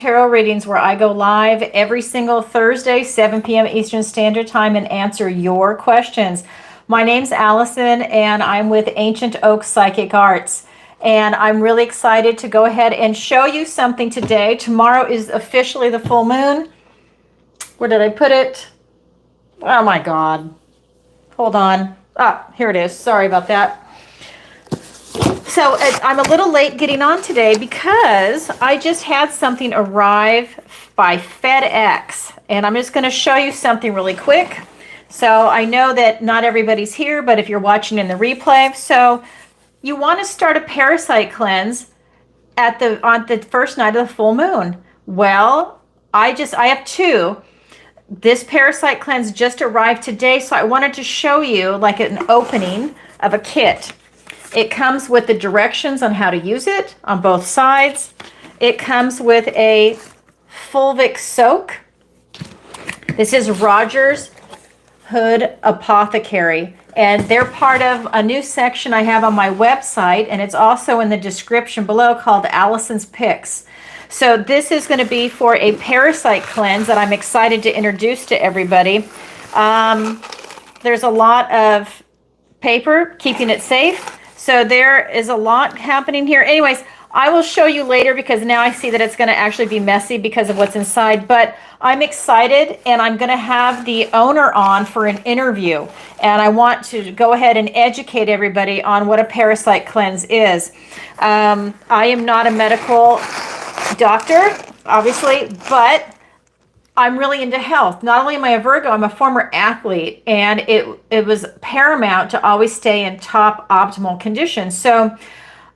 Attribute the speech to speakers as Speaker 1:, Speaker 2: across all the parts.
Speaker 1: tarot readings where I go live every single Thursday, 7 p.m. Eastern Standard Time, and answer your questions. My name's Allison, and I'm with Ancient Oak Psychic Arts. And I'm really excited to go ahead and show you something today. Tomorrow is officially the full moon. Where did I put it? Oh my God. Hold on. Ah, here it is. Sorry about that. So I'm a little late getting on today because I just had something arrive by FedEx, and I'm just going to show you something really quick. So I know that not everybody's here, but if you're watching in the replay, so you want to start a parasite cleanse on the first night of the full moon. Well, I have two. This parasite cleanse just arrived today, so I wanted to show you like an opening of a kit. It comes with the directions on how to use it on both sides. It comes with a fulvic soak. This is Rogers Hood Apothecary, and they're part of a new section I have on my website, and it's also in the description below called Alison's Picks. So this is going to be for a parasite cleanse that I'm excited to introduce to everybody. There's a lot of paper keeping it safe. So there is a lot happening here. Anyways, I will show you later because now I see that it's going to actually be messy because of what's inside. But I'm excited, and I'm going to have the owner on for an interview. And I want to go ahead and educate everybody on what a parasite cleanse is. I am not a medical doctor, obviously, but I'm really into health. Not only am I a Virgo, I'm a former athlete, and it was paramount to always stay in top optimal condition. So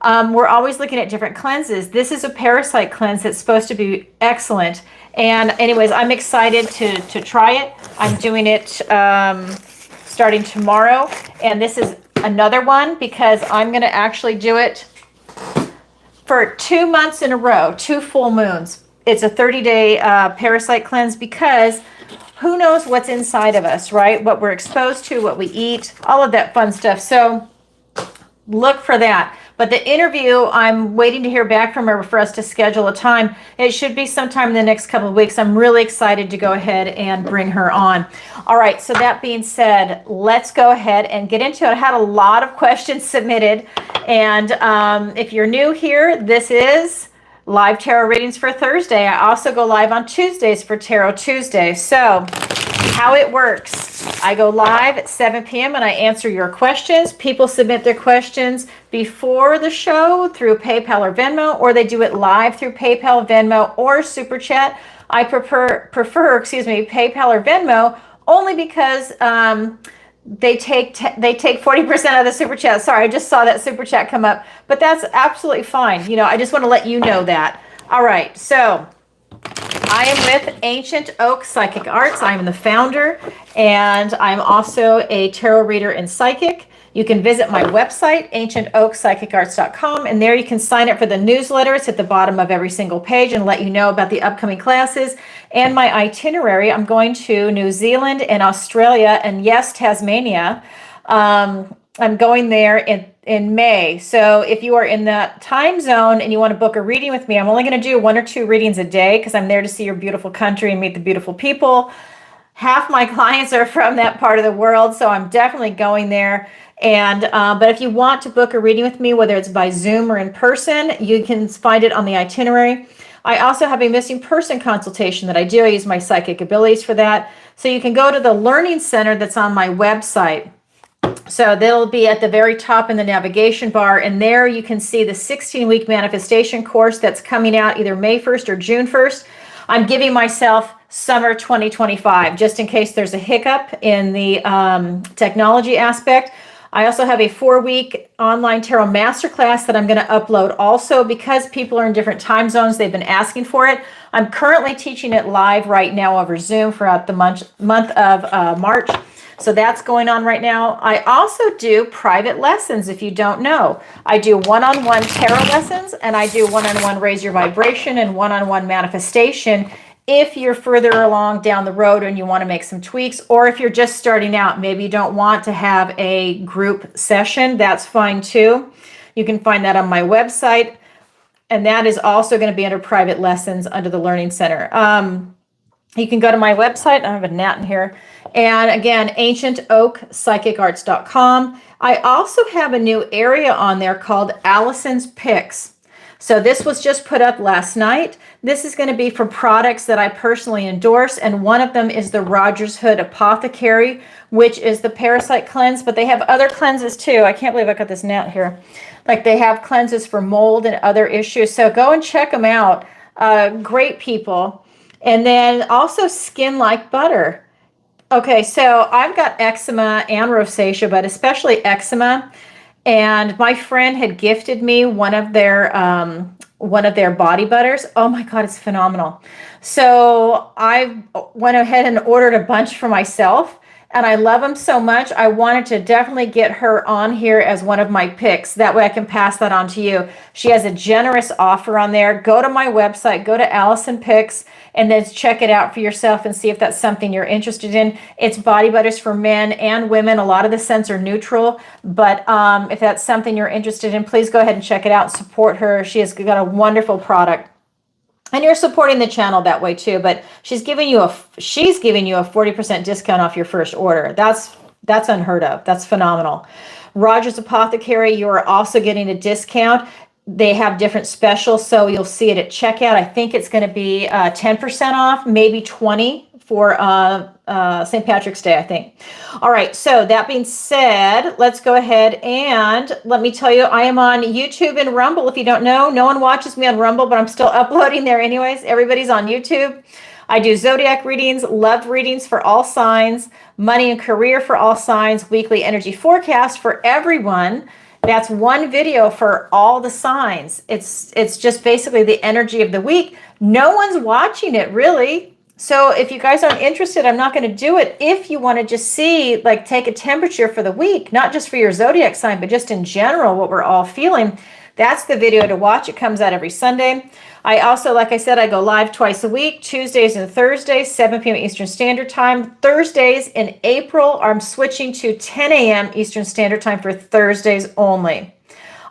Speaker 1: we're always looking at different cleanses. This is a parasite cleanse that's supposed to be excellent. And anyways, I'm excited to try it. I'm doing it starting tomorrow. And this is another one because I'm going to actually do it for 2 months in a row, 2 full moons. It's a 30-day parasite cleanse because who knows what's inside of us, right? What we're exposed to, what we eat, all of that fun stuff. So look for that. But the interview, I'm waiting to hear back from her for us to schedule a time. It should be sometime in the next couple of weeks. I'm really excited to go ahead and bring her on. All right, so that being said, let's go ahead and get into it. I had a lot of questions submitted. And if you're new here, this is live tarot readings for Thursday. I also go live on Tuesdays for Tarot Tuesday. So how it works, I go live at 7 p.m. and I answer your questions. People submit their questions before the show through PayPal or Venmo, or they do it live through PayPal, Venmo, or Super Chat. I prefer PayPal or Venmo only because they take 40% of the Super Chat. Sorry, I just saw that Super Chat come up, but that's absolutely fine. You know, I just want to let you know that. All right, so I am with Ancient Oak Psychic Arts. I'm the founder, and I'm also a tarot reader and psychic. You can visit my website, ancientoakpsychicarts.com, and there you can sign up for the newsletter. It's at the bottom of every single page and let you know about the upcoming classes and my itinerary. I'm going to New Zealand and Australia and yes, Tasmania. I'm going there in May. So if you are in that time zone and you want to book a reading with me, I'm only going to do 1 or 2 readings a day because I'm there to see your beautiful country and meet the beautiful people. Half my clients are from that part of the world, so I'm definitely going there. And but if you want to book a reading with me, whether it's by Zoom or in person, you can find it on the itinerary. I also have a missing person consultation that I do. I use my psychic abilities for that. So you can go to the learning center that's on my website. So they'll be at the very top in the navigation bar, and there you can see the 16-week manifestation course that's coming out either May 1st or June 1st. I'm giving myself summer 2025, just in case there's a hiccup in the technology aspect. I also have a 4-week online tarot masterclass that I'm going to upload also because people are in different time zones. They've been asking for it. I'm currently teaching it live right now over Zoom throughout the month of March. So that's going on right now. I also do private lessons, if you don't know. I do one-on-one tarot lessons, and I do one-on-one raise your vibration and one-on-one manifestation if you're further along down the road and you want to make some tweaks, or if you're just starting out, maybe you don't want to have a group session, that's fine too. You can find that on my website. And that is also going to be under private lessons under the Learning Center. You can go to my website. I have a gnat in here. And again, ancientoakpsychicarts.com. I also have a new area on there called Alison's Picks. So this was just put up last night. This is going to be for products that I personally endorse, and one of them is the Rogers Hood Apothecary, which is the parasite cleanse, but they have other cleanses too. I can't believe I got this gnat here. Like, they have cleanses for mold and other issues. So go and check them out. Great people. And then also Skin Like Butter. Okay, so I've got eczema and rosacea, but especially eczema. And my friend had gifted me one of their body butters. Oh my God, it's phenomenal. So I went ahead and ordered a bunch for myself, and I love them so much. I wanted to definitely get her on here as one of my picks. That way I can pass that on to you. She has a generous offer on there. Go to my website, go to Alison Picks, and then check it out for yourself and see if that's something you're interested in. It's body butters for men and women. A lot of the scents are neutral, but if that's something you're interested in, please go ahead and check it out. Support her. She has got a wonderful product. And you're supporting the channel that way too, but she's giving you a 40% discount off your first order. That's unheard of. That's phenomenal. Rogers Apothecary, you are also getting a discount. They have different specials, so you'll see it at checkout. I think it's going to be 10% off, maybe 20 for St. Patrick's Day, I think. All right, so that being said, let's go ahead and let me tell you, I am on YouTube and Rumble. If you don't know, no one watches me on Rumble, but I'm still uploading there anyways. Everybody's on YouTube. I do zodiac readings, love readings for all signs, money and career for all signs, weekly energy forecast for everyone. That's one video for all the signs. It's just basically the energy of the week. No one's watching it really. So if you guys aren't interested, I'm not going to do it. If you want to just see, like, take a temperature for the week, not just for your zodiac sign, but just in general, what we're all feeling, that's the video to watch. It comes out every Sunday. I also, like I said, I go live twice a week, Tuesdays and Thursdays, 7 p.m. Eastern Standard Time. Thursdays in April, I'm switching to 10 a.m. Eastern Standard Time for Thursdays only.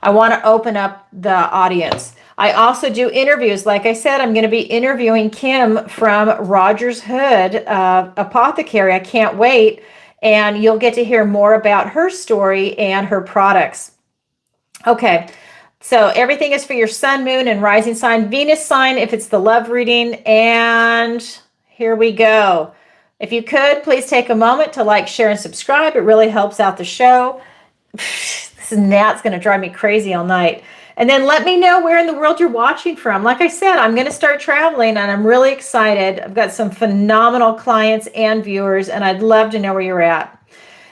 Speaker 1: I want to open up the audience. I also do interviews. Like I said, I'm going to be interviewing Kim from Rogers Hood Apothecary. I can't wait. And you'll get to hear more about her story and her products. Okay. So everything is for your sun, moon, and rising sign, Venus sign, if it's the love reading. And here we go. If you could, please take a moment to like, share, and subscribe. It really helps out the show. This gnat's going to drive me crazy all night. And then let me know where in the world you're watching from. Like I said, I'm going to start traveling, and I'm really excited. I've got some phenomenal clients and viewers, and I'd love to know where you're at.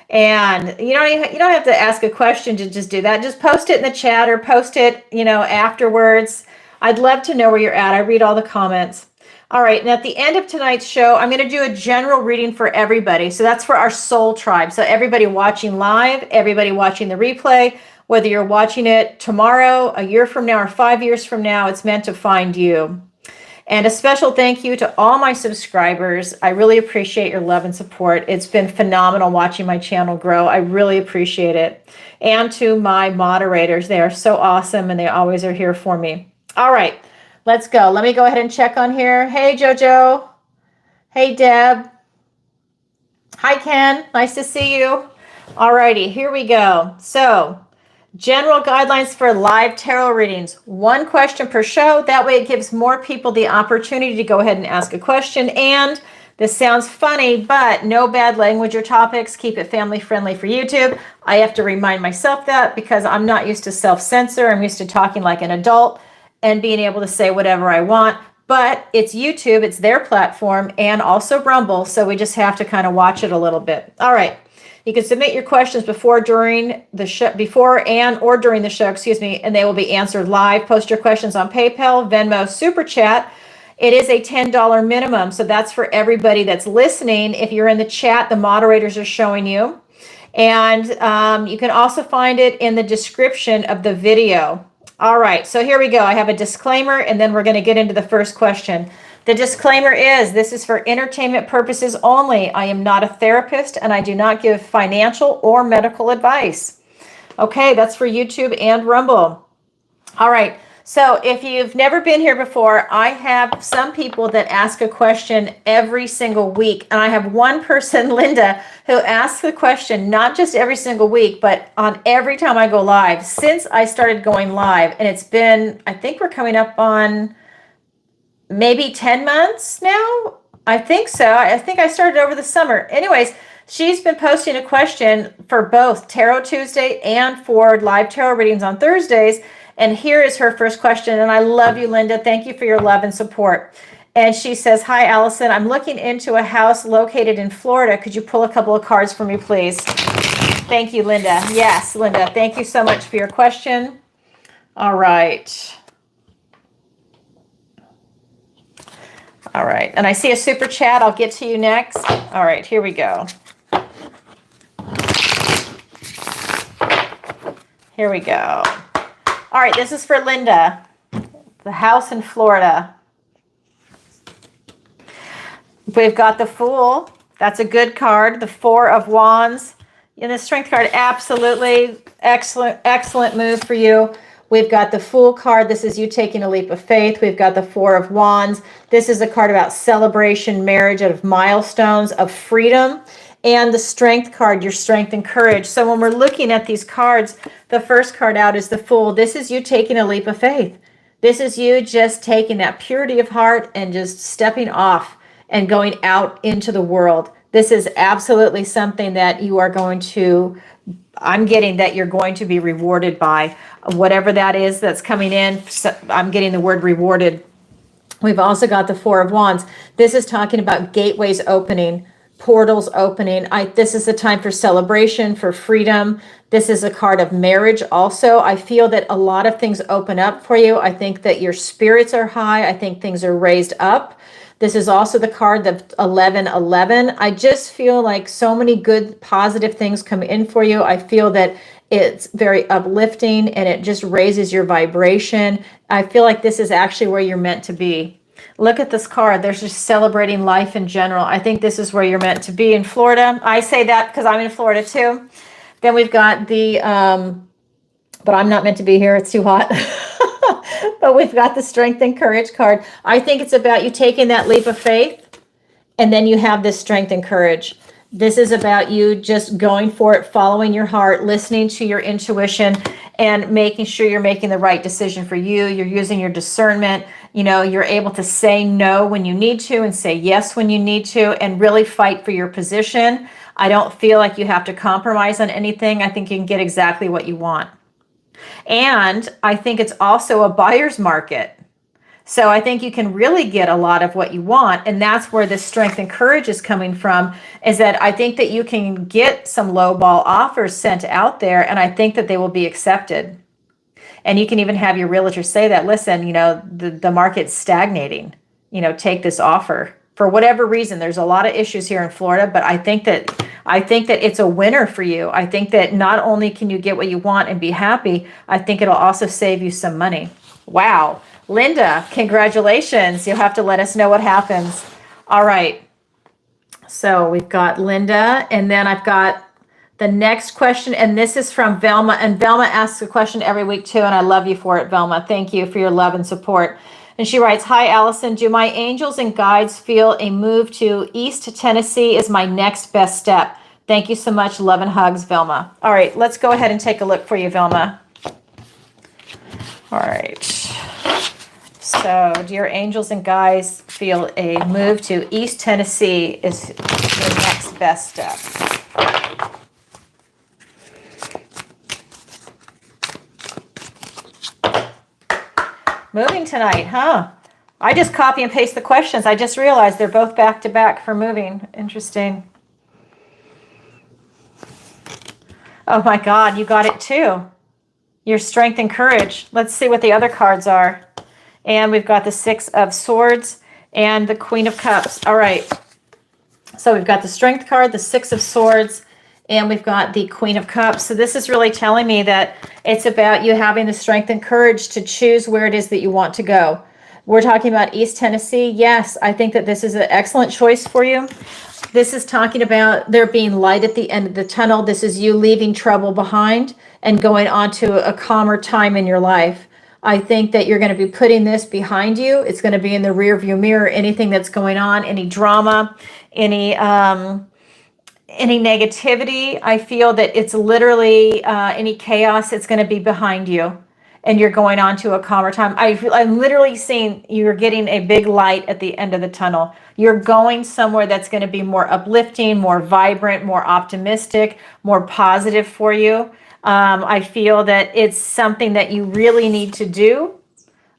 Speaker 1: And you don't have to ask a question to just do that. Just post it in the chat or post it, afterwards. I'd love to know where you're at. I read all the comments. All right. And at the end of tonight's show, I'm going to do a general reading for everybody. So that's for our soul tribe. So everybody watching live, everybody watching the replay, whether you're watching it tomorrow, a year from now, or 5 years from now, it's meant to find you. And a special thank you to all my subscribers. I really appreciate your love and support. It's been phenomenal watching my channel grow. I really appreciate it. And to my moderators, they are so awesome, and they always are here for me. All right, let's go. Let me go ahead and check on here. Hey, Jojo. Hey, Deb. Hi, Ken. Nice to see you. All righty, here we go. So, general guidelines for live tarot readings. One question per show. That way it gives more people the opportunity to go ahead and ask a question. And this sounds funny, but no bad language or topics. Keep it family friendly for YouTube. I have to remind myself that because I'm not used to self-censor. I'm used to talking like an adult and being able to say whatever I want. But it's YouTube, it's their platform, and also Rumble. So we just have to kind of watch it a little bit. All right. You can submit your questions before and during the show, and they will be answered live. Post your questions on PayPal, Venmo, Super Chat. It is a $10 minimum, so that's for everybody that's listening. If you're in the chat, the moderators are showing you. And you can also find it in the description of the video. All right, so here we go. I have a disclaimer, and then we're going to get into the first question. The disclaimer is this is for entertainment purposes only. I am not a therapist, and I do not give financial or medical advice. Okay, that's for YouTube and Rumble. All right, So if you've never been here before, I have some people that ask a question every single week. And I have one person, Linda, who asks a question, not just every single week, but on every time I go live since I started going live. And it's been, I think we're coming up on maybe 10 months now. I think so. I think I started over the summer. Anyways, she's been posting a question for both Tarot Tuesday and for live tarot readings on Thursdays. And here is her first question. And I love you, Linda. Thank you for your love and support. And she says, hi, Allison. I'm looking into a house located in Florida. Could you pull a couple of cards for me, please? Thank you, Linda. Yes, Linda. Thank you so much for your question. All right. All right. And I see a super chat. I'll get to you next. All right. Here we go. Here we go. All right, this is for Linda. The house in Florida. We've got the Fool. That's a good card. The Four of Wands. And the Strength card, absolutely excellent move for you. We've got the Fool card. This is you taking a leap of faith. We've got the Four of Wands. This is a card about celebration, marriage, of milestones, of freedom. And the Strength card, your strength and courage. So when we're looking at these cards, the first card out is the Fool. This is you taking a leap of faith. This is you just taking that purity of heart and just stepping off and going out into the world. This is absolutely something that you are going to, I'm getting that you're going to be rewarded by. Whatever that is that's coming in, I'm getting the word rewarded. We've also got the Four of Wands. This is talking about gateways opening, portals opening. This is a time for celebration, for freedom. This is a card of marriage also. I feel that a lot of things open up for you. I think that your spirits are high. I think things are raised up. This is also the card of 1111. I just feel like so many good, positive things come in for you. I feel that it's very uplifting and it just raises your vibration. I feel like this is actually where you're meant to be. Look at this card. There's just celebrating life in general. I think this is where you're meant to be in Florida. I say that because I'm in Florida too. Then we've got the, but I'm not meant to be here. It's too hot. But we've got the Strength and Courage card. I think it's about you taking that leap of faith, and then you have this Strength and Courage. This is about you just going for it, following your heart, listening to your intuition, and making sure you're making the right decision for you. You're using your discernment. You know, you're able to say no when you need to and say yes when you need to, and really fight for your position. I don't feel like you have to compromise on anything. I think you can get exactly what you want. And I think it's also a buyer's market. So I think you can really get a lot of what you want. And that's where this Strength and Courage is coming from, is that I think that you can get some lowball offers sent out there, and I think that they will be accepted. And you can even have your realtor say that, listen, you know, the market's stagnating, you know, take this offer. For whatever reason, there's a lot of issues here in Florida, but I think that it's a winner for you. I think that not only can you get what you want and be happy, I think it'll also save you some money. Wow. Linda, congratulations. You'll have to let us know what happens. All right. So we've got Linda, and then I've got the next question, and this is from Velma. And Velma asks a question every week too, and I love you for it, Velma. Thank you for your love and support. And she writes, hi, Allison. Do my angels and guides feel a move to East Tennessee is my next best step? Thank you so much. Love and hugs, Velma. All right, let's go ahead and take a look for you, Velma. All right. So do your angels and guides feel a move to East Tennessee is your next best step? Moving tonight, huh? I just copy and paste the questions. I just realized they're both back to back for moving. Interesting. Oh my God, you got it too. Your Strength and Courage. Let's see what the other cards are. And we've got the Six of Swords and the Queen of Cups. All right. So we've got the Strength card, the Six of Swords, and we've got the Queen of Cups. So this is really telling me that it's about you having the strength and courage to choose where it is that you want to go. We're talking about East Tennessee. Yes, I think that this is an excellent choice for you. This is talking about there being light at the end of the tunnel. This is you leaving trouble behind and going on to a calmer time in your life. I think that you're going to be putting this behind you. It's going to be in the rear view mirror. Anything that's going on, any drama, any negativity, I feel that it's literally any chaos, it's going to be behind you. And you're going on to a calmer time. I'm literally seeing you're getting a big light at the end of the tunnel. You're going somewhere that's going to be more uplifting, more vibrant, more optimistic, more positive for you. I feel that it's something that you really need to do.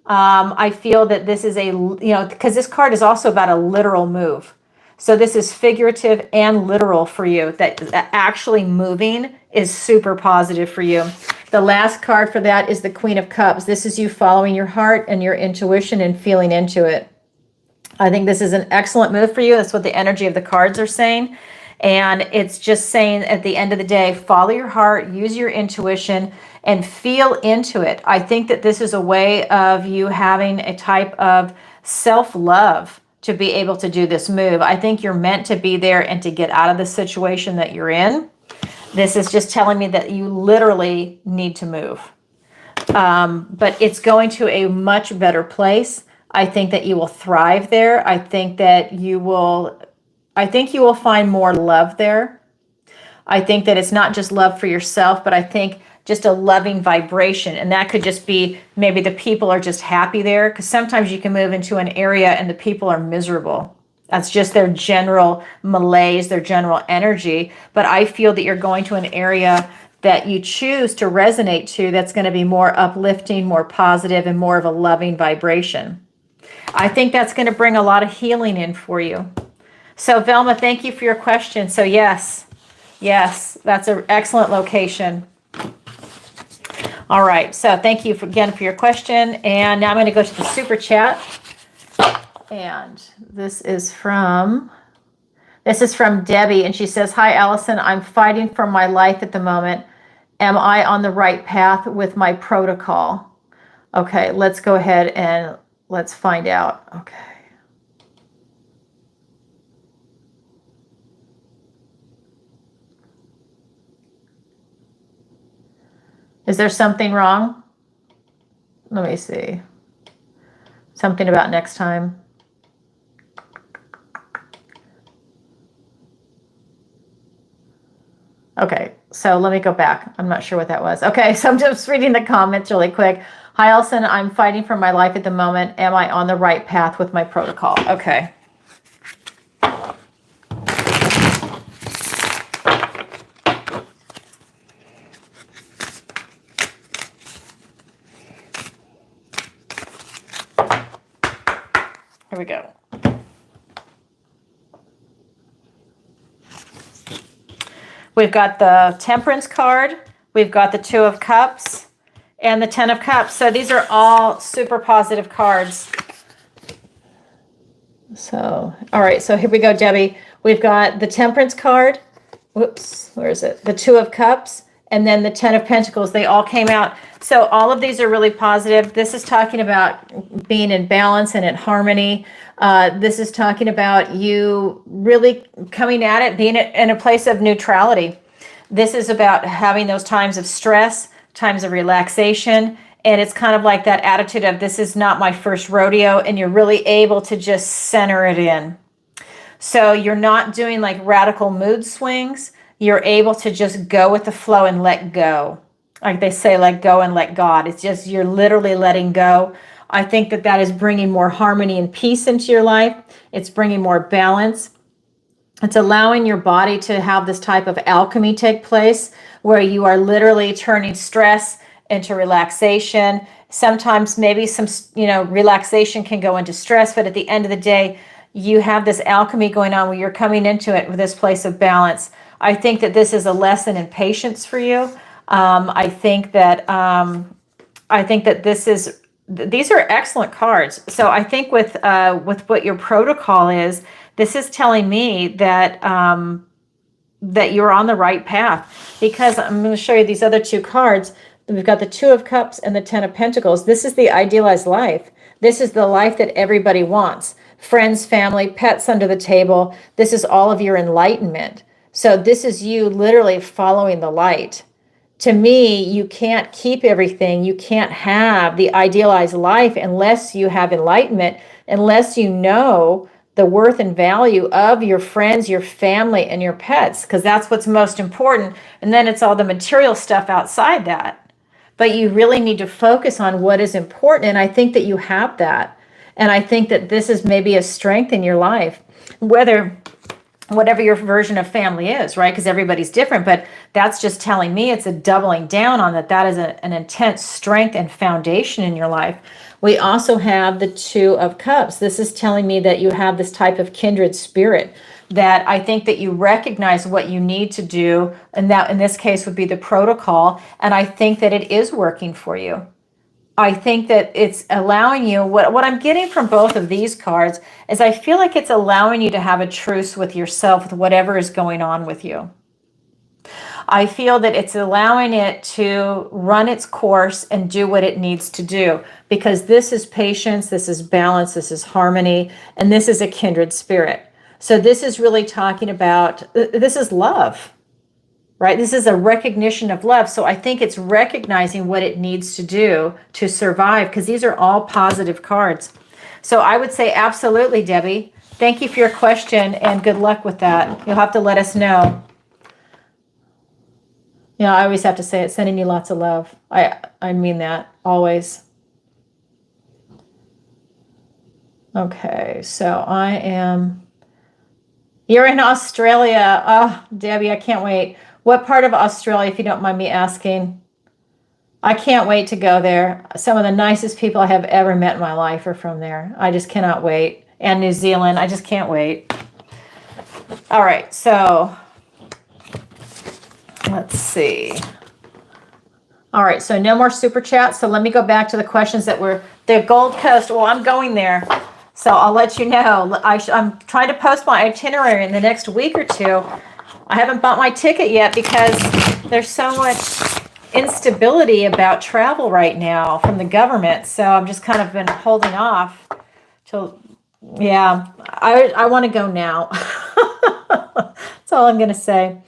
Speaker 1: I feel that this is because this card is also about a literal move. So this is figurative and literal for you, that actually moving is super positive for you. The last card for that is the Queen of Cups. This is you following your heart and your intuition and feeling into it. I think this is an excellent move for you. That's what the energy of the cards are saying. And it's just saying at the end of the day, follow your heart, use your intuition, and feel into it. I think that this is a way of you having a type of self-love to be able to do this move. I think you're meant to be there and to get out of the situation that you're in. This is just telling me that you literally need to move. But it's going to a much better place. I think that you will thrive there. I think you will find more love there. I think that it's not just love for yourself, but I think just a loving vibration. And that could just be maybe the people are just happy there, because sometimes you can move into an area and the people are miserable. That's just their general malaise, their general energy. But I feel that you're going to an area that you choose to resonate to that's going to be more uplifting, more positive, and more of a loving vibration. I think that's going to bring a lot of healing in for you. So Velma, thank you for your question. So yes, that's an excellent location. All right, so thank you again for your question. And now I'm going to go to the super chat. And this is from Debbie, and she says, "Hi Alison, I'm fighting for my life at the moment. Am I on the right path with my protocol?" Okay, let's go ahead and let's find out. Okay. Is there something wrong? Let me see. Something about next time. Okay, so let me go back. I'm not sure what that was. Okay, so I'm just reading the comments really quick. "Hi, Alison. I'm fighting for my life at the moment. Am I on the right path with my protocol?" Okay. Here we go. We've got the Temperance card, we've got the Two of Cups, and the Ten of Cups. So these are all super positive cards. So, all right, so here we go, Debbie. We've got the Temperance card. Whoops, where is it? The Two of Cups, and then the Ten of Pentacles. They all came out. So all of these are really positive. This is talking about being in balance and in harmony. This is talking about you really coming at it, being in a place of neutrality. This is about having those times of stress, times of relaxation, and it's kind of like that attitude of this is not my first rodeo, and you're really able to just center it in. So you're not doing like radical mood swings. You're able to just go with the flow and let go. Like they say, let go and let God. It's just you're literally letting go. I think that that is bringing more harmony and peace into your life. It's bringing more balance. It's allowing your body to have this type of alchemy take place where you are literally turning stress into relaxation. Sometimes maybe some, relaxation can go into stress, but at the end of the day, you have this alchemy going on where you're coming into it with this place of balance. I think that this is a lesson in patience for you. I think that these are excellent cards. So I think with what your protocol is, this is telling me that that you're on the right path, because I'm going to show you these other two cards. We've got the Two of Cups and the Ten of Pentacles. This is the idealized life. This is the life that everybody wants. Friends, family, pets under the table. This is all of your enlightenment. So this is you literally following the light. to me, you can't keep everything. You can't have the idealized life unless you have enlightenment, unless you know the worth and value of your friends, your family, and your pets, because that's what's most important. And then it's all the material stuff outside that. But you really need to focus on what is important. And I think that you have that. And I think that this is maybe a strength in your life, whatever your version of family is, right? Because everybody's different, but that's just telling me it's a doubling down on that. That is an intense strength and foundation in your life. We also have the Two of Cups. This is telling me that you have this type of kindred spirit, that I think that you recognize what you need to do, and that in this case would be the protocol, and I think that it is working for you. I think that it's allowing you, what I'm getting from both of these cards is I feel like it's allowing you to have a truce with yourself, with whatever is going on with you. I feel that it's allowing it to run its course and do what it needs to do, because this is patience, this is balance, this is harmony, and this is a kindred spirit. So this is really talking about, this is love. Right? This is a recognition of love. So I think it's recognizing what it needs to do to survive, because these are all positive cards. So I would say absolutely, Debbie. Thank you for your question and good luck with that. You'll have to let us know. You know, I always have to say it, sending you lots of love. I mean that always. Okay, so you're in Australia. Oh, Debbie, I can't wait. What part of Australia, if you don't mind me asking? I can't wait to go there. Some of the nicest people I have ever met in my life are from there. I just cannot wait. And New Zealand, I just can't wait. All right, so let's see. All right, so no more super chats. So let me go back to the questions that were the Gold Coast. Well, I'm going there. So I'll let you know. I'm trying to post my itinerary in the next week or two. I haven't bought my ticket yet because there's so much instability about travel right now from the government. So I've just kind of been holding off till, yeah, I want to go now. That's all I'm going to say.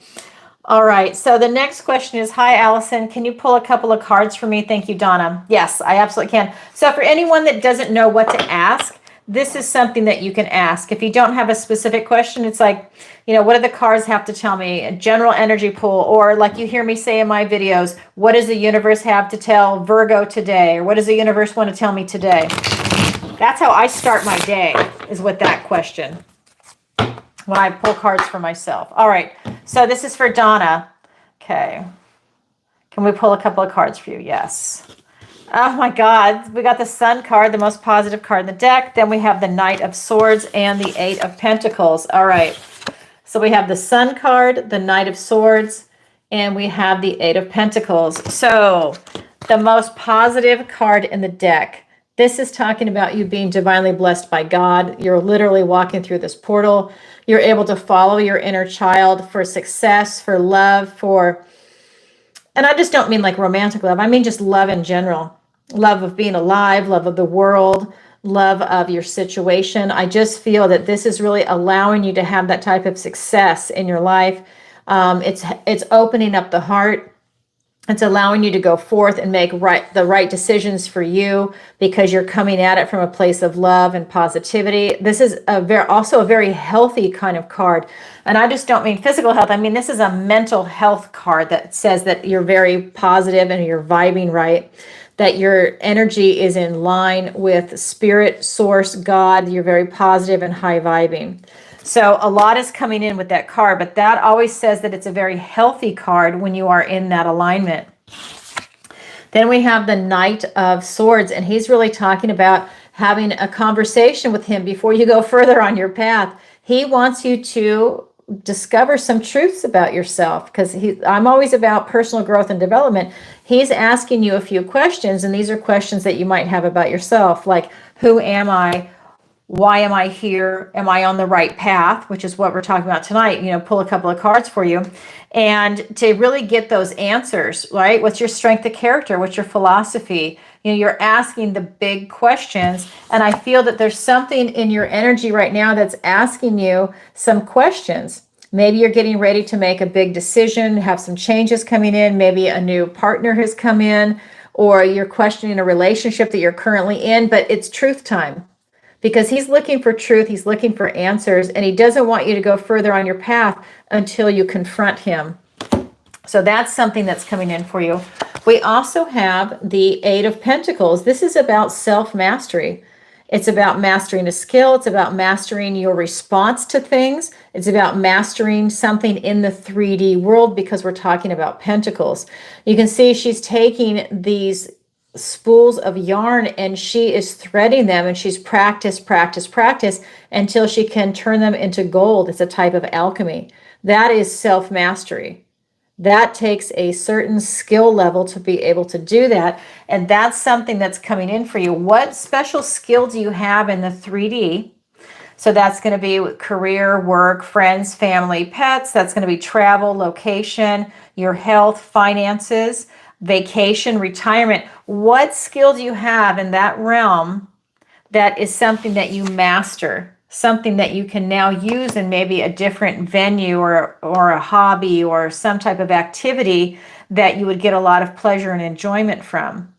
Speaker 1: All right. So the next question is, hi, Allison. Can you pull a couple of cards for me? Thank you, Donna. Yes, I absolutely can. So for anyone that doesn't know what to ask, this is something that you can ask. If you don't have a specific question, it's like, you know, what do the cards have to tell me? A general energy pool, or like you hear me say in my videos, what does the universe have to tell Virgo today? Or what does the universe want to tell me today? That's how I start my day, is with that question, when I pull cards for myself. All right, so this is for Donna. Okay. Can we pull a couple of cards for you? Yes. Oh my God, we got the Sun card, the most positive card in the deck. Then we have the Knight of Swords and the Eight of Pentacles. All right, so we have the Sun card, the Knight of Swords, and we have the Eight of Pentacles. So the most positive card in the deck. This is talking about you being divinely blessed by God. You're literally walking through this portal. You're able to follow your inner child for success, for love, and I just don't mean like romantic love. I mean just love in general. Love of being alive, love of the world, love of your situation. I just feel that this is really allowing you to have that type of success in your life. It's opening up the heart. It's allowing you to go forth and make the right decisions for you, because you're coming at it from a place of love and positivity. This is also a very healthy kind of card. And I just don't mean physical health. I mean, this is a mental health card that says that you're very positive and you're vibing right, that your energy is in line with spirit, source, God. You're very positive and high vibing. So a lot is coming in with that card, but that always says that it's a very healthy card when you are in that alignment. Then we have the Knight of Swords, and he's really talking about having a conversation with him before you go further on your path. He wants you to discover some truths about yourself, because I'm always about personal growth and development. He's asking you a few questions, and these are questions that you might have about yourself, like, who am I? Why am I here? Am I on the right path? Which is what we're talking about tonight. You know, pull a couple of cards for you. And to really get those answers, right? What's your strength of character? What's your philosophy? You know, you're asking the big questions. And I feel that there's something in your energy right now that's asking you some questions. Maybe you're getting ready to make a big decision, have some changes coming in. Maybe a new partner has come in, or you're questioning a relationship that you're currently in, but it's truth time because he's looking for truth. He's looking for answers, and he doesn't want you to go further on your path until you confront him. So that's something that's coming in for you. We also have the Eight of Pentacles. This is about self-mastery. It's about mastering a skill. It's about mastering your response to things. It's about mastering something in the 3D world because we're talking about pentacles. You can see she's taking these spools of yarn and she is threading them, and she's practice until she can turn them into gold. It's a type of alchemy. That is self-mastery. That takes a certain skill level to be able to do that. And that's something that's coming in for you. What special skill do you have in the 3D? So that's going to be career, work, friends, family, pets. That's going to be travel, location, your health, finances, vacation, retirement. What skill do you have in that realm that is something that you master? Something that you can now use in maybe a different venue or a hobby or some type of activity that you would get a lot of pleasure and enjoyment from,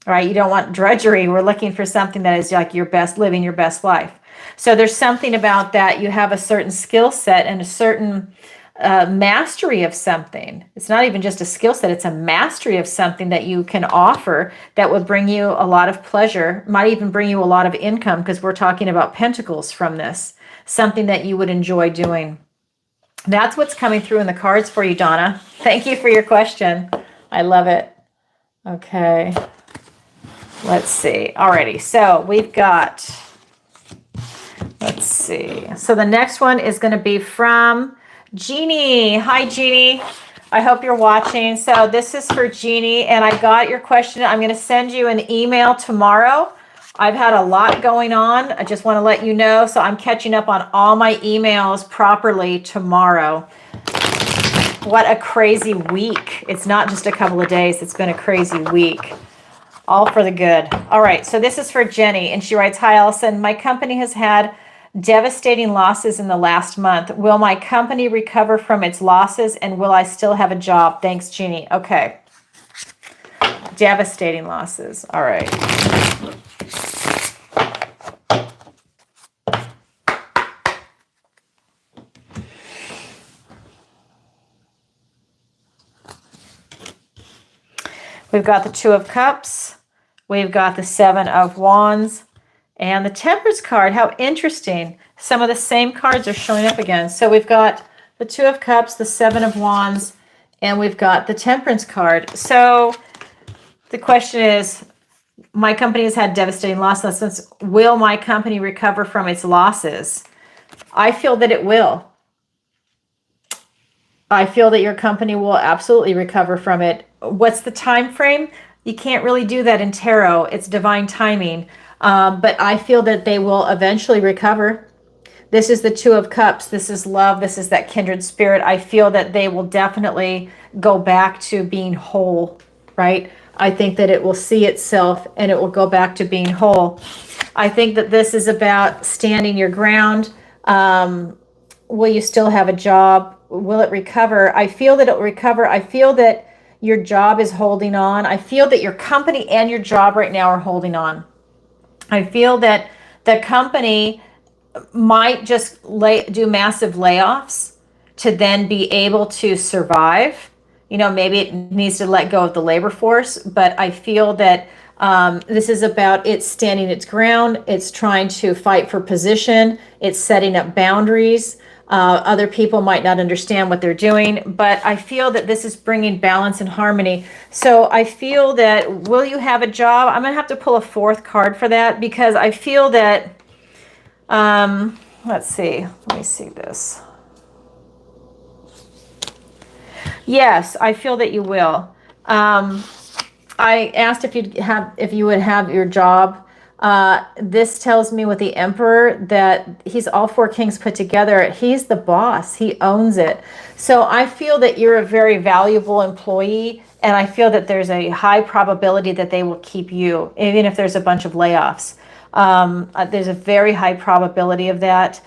Speaker 1: right? You don't want drudgery. We're looking for something that is like your best, living your best life. So there's something about that. You have a certain skill set and a certain mastery of something. It's not even just a skill set, it's a mastery of something that you can offer that would bring you a lot of pleasure, might even bring you a lot of income, because we're talking about pentacles from this, something that you would enjoy doing. That's what's coming through in the cards for you, Donna. Thank you for your question. I love it. Okay. Let's see. Alrighty. So we've got, let's see. So the next one is going to be from Jeannie. Hi, Jeannie. I hope you're watching. So this is for Jeannie, and I got your question. I'm going to send you an email tomorrow. I've had a lot going on. I just want to let you know. So I'm catching up on all my emails properly tomorrow. What a crazy week. It's not just a couple of days. It's been a crazy week. All for the good. All right. So this is for Jenny, and she writes, "Hi, Alison. My company has had devastating losses in the last month. Will my company recover from its losses, and will I still have a job? Thanks, Jeannie." Okay. Devastating losses. All right. We've got the Two of Cups. We've got the Seven of Wands. And the Temperance card. How interesting. Some of the same cards are showing up again. So we've got the Two of Cups, the Seven of Wands, and we've got the Temperance card. So the question is, my company has had devastating losses. Will my company recover from its losses? I feel that it will. I feel that your company will absolutely recover from it. What's the time frame? You can't really do that in tarot. It's divine timing. But I feel that they will eventually recover. This is the Two of Cups. This is love. This is that kindred spirit. I feel that they will definitely go back to being whole, right? I think that it will see itself and it will go back to being whole. I think that this is about standing your ground. Will you still have a job? Will it recover? I feel that it will recover. I feel that your job is holding on. I feel that your company and your job right now are holding on. I feel that the company might just do massive layoffs to then be able to survive. You know, maybe it needs to let go of the labor force, but I feel that this is about it standing its ground. It's trying to fight for position. It's setting up boundaries. Other people might not understand what they're doing, but I feel that this is bringing balance and harmony. So I feel that, will you have a job? I'm going to have to pull a fourth card for that, because I feel that, let's see, let me see this. Yes, I feel that you will. I asked if you would have your job. This tells me with the Emperor that he's all four kings put together. He's the boss. He owns it. So I feel that you're a very valuable employee, and I feel that there's a high probability that they will keep you, even if there's a bunch of layoffs. There's a very high probability of that.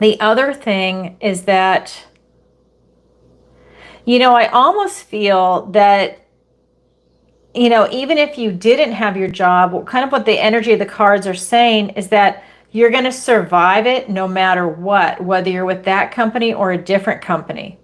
Speaker 1: The other thing is that, I almost feel that, even if you didn't have your job, kind of what the energy of the cards are saying is that you're going to survive it no matter what, whether you're with that company or a different company.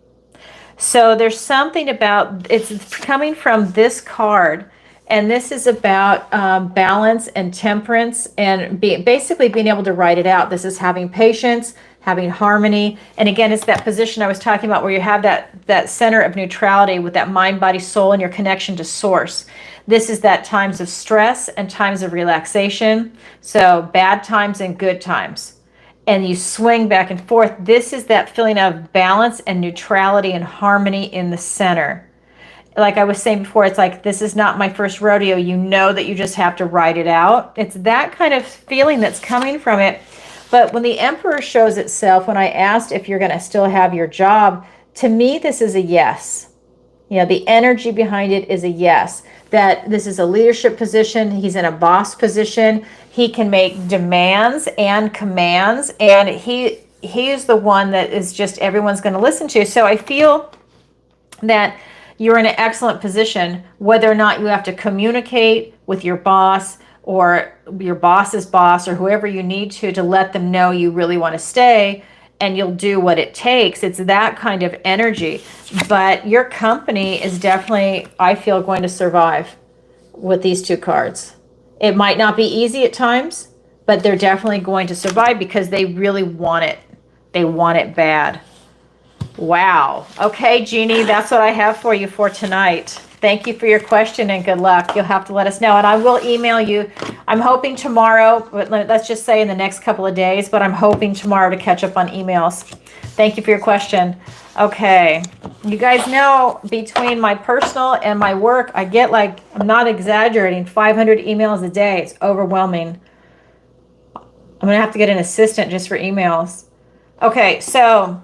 Speaker 1: So there's something about, it's coming from this card, and this is about balance and temperance and basically being able to write it out. This is having patience, having harmony. And again, it's that position I was talking about where you have that center of neutrality with that mind, body, soul, and your connection to source. This is that times of stress and times of relaxation. So bad times and good times. And you swing back and forth. This is that feeling of balance and neutrality and harmony in the center. Like I was saying before, it's like, this is not my first rodeo. You know that you just have to write it out. It's that kind of feeling that's coming from it. But when the Emperor shows itself, when I asked if you're going to still have your job, to me, this is a yes. The energy behind it is a yes. That this is a leadership position. He's in a boss position. He can make demands and commands, and he is the one that is just everyone's going to listen to. So I feel that you're in an excellent position, whether or not you have to communicate with your boss or your boss's boss or whoever you need to let them know you really want to stay, and you'll do what it takes. It's that kind of energy. But your company is definitely, I feel, going to survive with these two cards. It might not be easy at times, but they're definitely going to survive because they really want it. They want it bad. Wow. Okay, Jeannie, that's what I have for you for tonight. Thank you for your question and good luck. You'll have to let us know, and I will email you. I'm hoping tomorrow, but let's just say in the next couple of days, but I'm hoping tomorrow to catch up on emails. Thank you for your question. Okay. You guys know between my personal and my work, I get, like, I'm not exaggerating, 500 emails a day. It's overwhelming. I'm going to have to get an assistant just for emails. Okay, so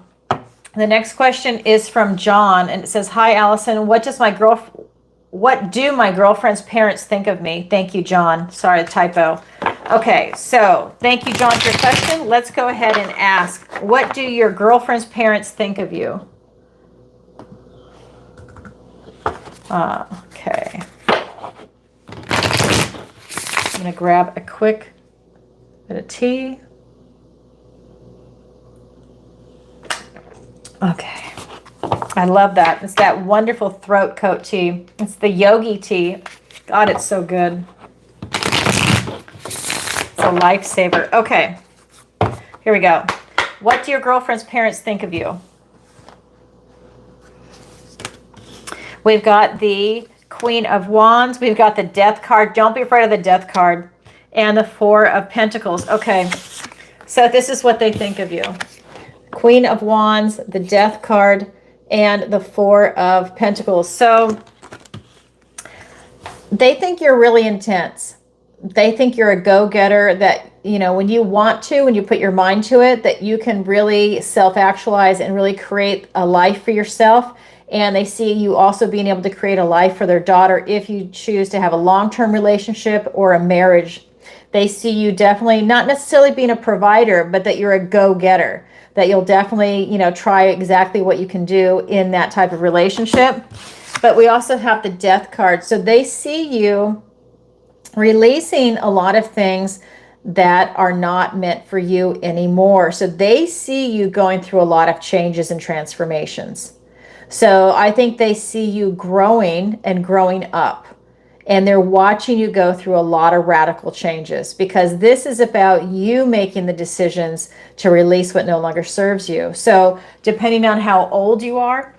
Speaker 1: the next question is from John, and it says, "Hi, Allison. What do my girlfriend's parents think of me?" Thank you, John. Sorry, the typo. Okay, so thank you, John, for your question. Let's go ahead and ask, what do your girlfriend's parents think of you? Okay. I'm going to grab a quick bit of tea. Okay. I love that. It's that wonderful throat coat tea. It's the yogi tea. God, it's so good. It's a lifesaver. Okay. Here we go. What do your girlfriend's parents think of you? We've got the Queen of Wands. We've got the Death card. Don't be afraid of the Death card. And the Four of Pentacles. Okay. So this is what they think of you. Queen of Wands, the Death card, and the Four of Pentacles. So they think you're really intense. They think you're a go-getter, that, when you want to, when you put your mind to it, that you can really self-actualize and really create a life for yourself. And they see you also being able to create a life for their daughter if you choose to have a long-term relationship or a marriage. They see you definitely not necessarily being a provider, but that you're a go-getter, that you'll definitely, try exactly what you can do in that type of relationship. But we also have the Death card. So they see you releasing a lot of things that are not meant for you anymore. So they see you going through a lot of changes and transformations. So I think they see you growing and growing up. And they're watching you go through a lot of radical changes, because this is about you making the decisions to release what no longer serves you. So depending on how old you are,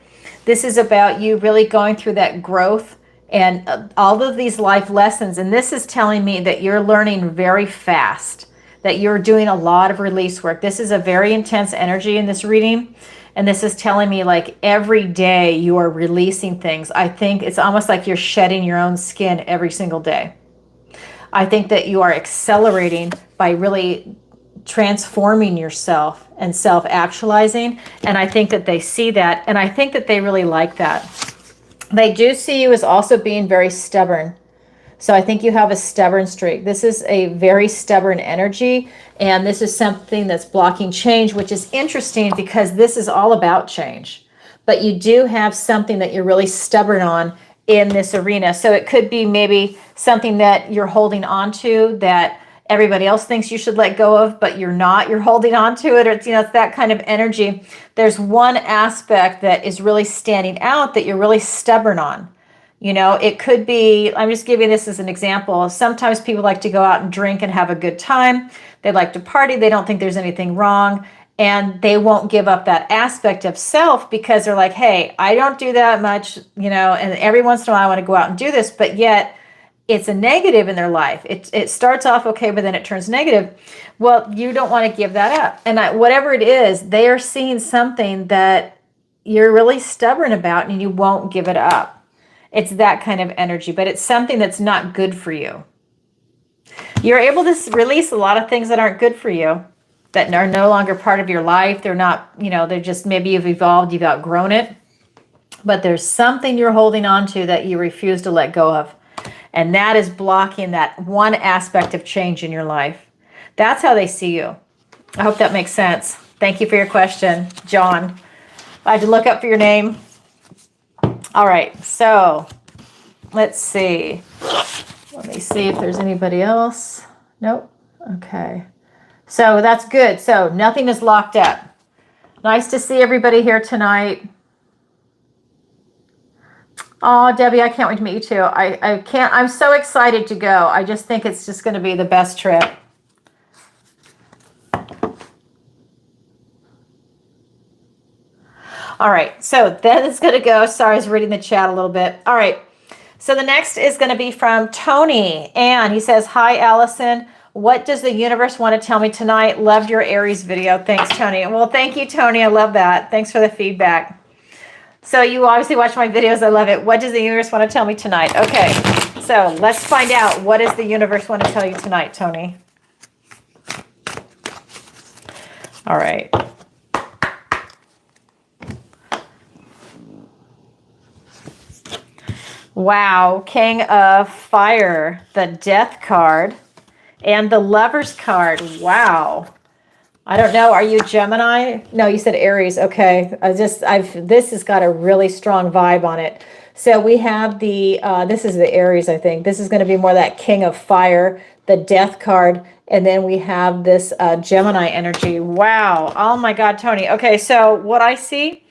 Speaker 1: this is about you really going through that growth and all of these life lessons. And this is telling me that you're learning very fast, that you're doing a lot of release work. This is a very intense energy in this reading. And this is telling me, like, every day you are releasing things. I think it's almost like you're shedding your own skin every single day. I think that you are accelerating by really transforming yourself and self-actualizing. And I think that they see that. And I think that they really like that. They do see you as also being very stubborn. So I think you have a stubborn streak. This is a very stubborn energy, and this is something that's blocking change, which is interesting because this is all about change. But you do have something that you're really stubborn on in this arena. So it could be maybe something that you're holding on to that everybody else thinks you should let go of, but you're not. You're holding on to it, or it's, it's that kind of energy. There's one aspect that is really standing out that you're really stubborn on. It could be, I'm just giving this as an example. Sometimes people like to go out and drink and have a good time. They like to party. They don't think there's anything wrong. And they won't give up that aspect of self because they're like, hey, I don't do that much, and every once in a while I want to go out and do this. But yet it's a negative in their life. It starts off okay, but then it turns negative. Well, you don't want to give that up. And whatever it is, they are seeing something that you're really stubborn about and you won't give it up. It's that kind of energy, but it's something that's not good for you. You're able to release a lot of things that aren't good for you, that are no longer part of your life. They're not, they're just, maybe you've evolved, you've outgrown it, but there's something you're holding on to that you refuse to let go of. And that is blocking that one aspect of change in your life. That's how they see you. I hope that makes sense. Thank you for your question, John. I had to look up for your name. All right, so let's see. Let me see if there's anybody else. Nope. Okay. So that's good. So nothing is locked up. Nice to see everybody here tonight. Oh, Debbie, I can't wait to meet you too. I'm so excited to go. I just think it's just going to be the best trip. All right, so that is going to go. Sorry, I was reading the chat a little bit. All right, so the next is going to be from Tony, and he says, hi, Allison. What does the universe want to tell me tonight? Loved your Aries video. Thanks, Tony. Well, thank you, Tony. I love that. Thanks for the feedback. So you obviously watch my videos. I love it. What does the universe want to tell me tonight? Okay, so let's find out. What does the universe want to tell you tonight, Tony? All right. Wow, King of Fire, the Death card, and the Lovers card. Wow. I don't know. Are you Gemini? No, you said Aries. Okay. This has got a really strong vibe on it. So we have this is the Aries, I think. This is going to be more that King of Fire, the Death card. And then we have this Gemini energy. Wow. Oh my God, Tony. Okay. So what I see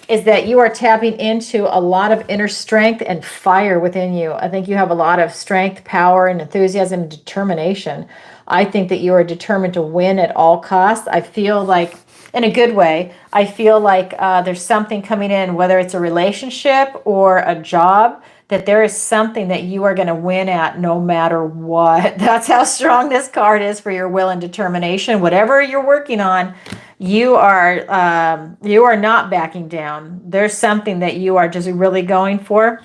Speaker 1: is that you are tapping into a lot of inner strength and fire within you. I think you have a lot of strength, power, and enthusiasm and determination. I think that you are determined to win at all costs. I feel like, in a good way, I feel like there's something coming in, whether it's a relationship or a job, that there is something that you are going to win at no matter what. That's how strong this card is for your will and determination. Whatever you're working on, you are not backing down. There's something that you are just really going for.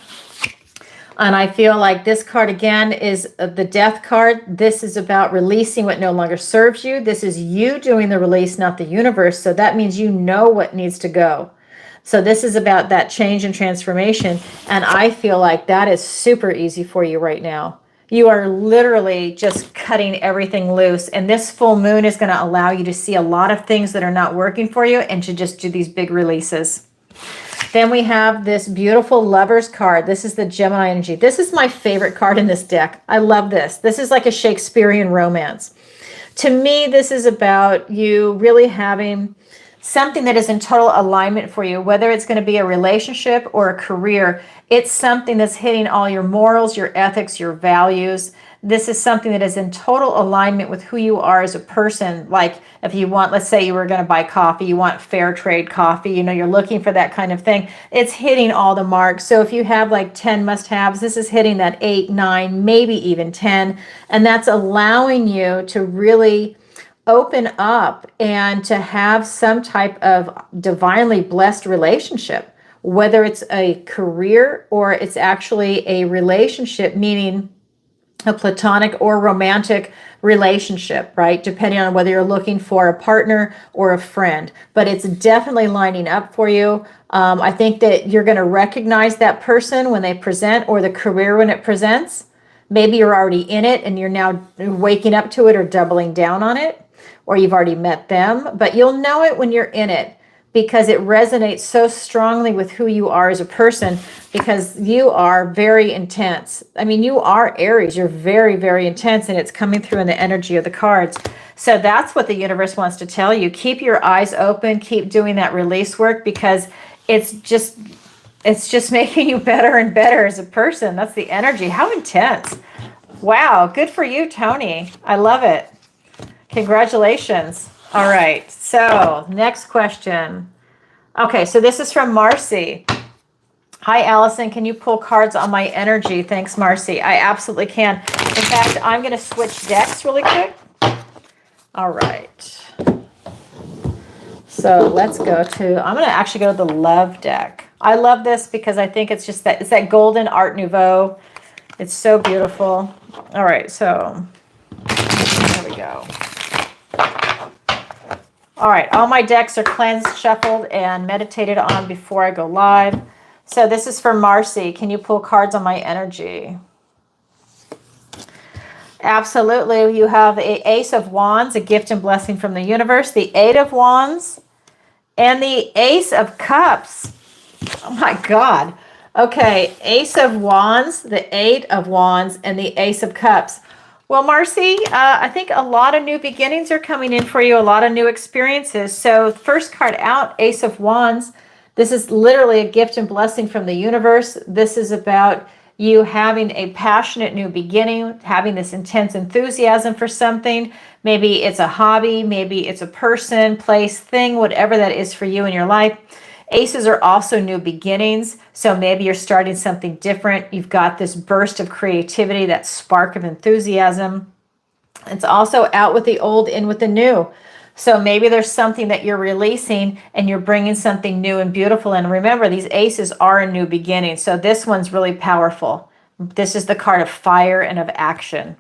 Speaker 1: And I feel like this card again is the Death card. This is about releasing what no longer serves you. This is you doing the release, not the universe. So that means you know what needs to go. So this is about that change and transformation. And I feel like that is super easy for you right now. You are literally just cutting everything loose. And this full moon is going to allow you to see a lot of things that are not working for you and to just do these big releases. Then we have this beautiful Lovers card. This is the Gemini energy. This is my favorite card in this deck. I love this. This is like a Shakespearean romance. To me, this is about you really having something that is in total alignment for you, whether it's going to be a relationship or a career. It's something that's hitting all your morals, your ethics, your values. This is something that is in total alignment with who you are as a person. Like if you want, let's say you were going to buy coffee, you want fair trade coffee, you're looking for that kind of thing. It's hitting all the marks. So if you have like 10 must-haves, this is hitting that 8, 9, maybe even 10. And that's allowing you to really open up and to have some type of divinely blessed relationship, whether it's a career or it's actually a relationship, meaning a platonic or romantic relationship, right? Depending on whether you're looking for a partner or a friend, but it's definitely lining up for you. I think that you're going to recognize that person when they present, or the career when it presents. Maybe you're already in it and you're now waking up to it or doubling down on it, or you've already met them, but you'll know it when you're in it because it resonates so strongly with who you are as a person, because you are very intense. I mean, you are Aries. You're very, very intense, and it's coming through in the energy of the cards. So that's what the universe wants to tell you. Keep your eyes open. Keep doing that release work, because it's just making you better and better as a person. That's the energy. How intense. Wow. Good for you, Tony. I love it. Congratulations. All right. So next question. Okay. So this is from Marcy. Hi, Allison. Can you pull cards on my energy? Thanks, Marcy. I absolutely can. In fact, I'm going to switch decks really quick. All right. So let's go to, I'm going to actually go to the love deck. I love this because I think it's just that, it's that golden Art Nouveau. It's so beautiful. All right. So there we go. All right, all my decks are cleansed, shuffled, and meditated on before I go live. So this is for Marcy. Can you pull cards on my energy? Absolutely. You have the Ace of Wands, a gift and blessing from the universe, the Eight of Wands, and the Ace of Cups. Oh my God. Okay, Ace of Wands, the Eight of Wands, and the Ace of Cups. Well, Marcy, I think a lot of new beginnings are coming in for you, a lot of new experiences. So first card out, Ace of Wands. This is literally a gift and blessing from the universe. This is about you having a passionate new beginning, having this intense enthusiasm for something. Maybe it's a hobby, maybe it's a person, place, thing, whatever that is for you in your life. Aces are also new beginnings, so maybe you're starting something different. You've got this burst of creativity, that spark of enthusiasm. It's also out with the old, in with the new. So maybe there's something that you're releasing and you're bringing something new and beautiful. And remember, these aces are a new beginning, so this one's really powerful. This is the card of fire and of action.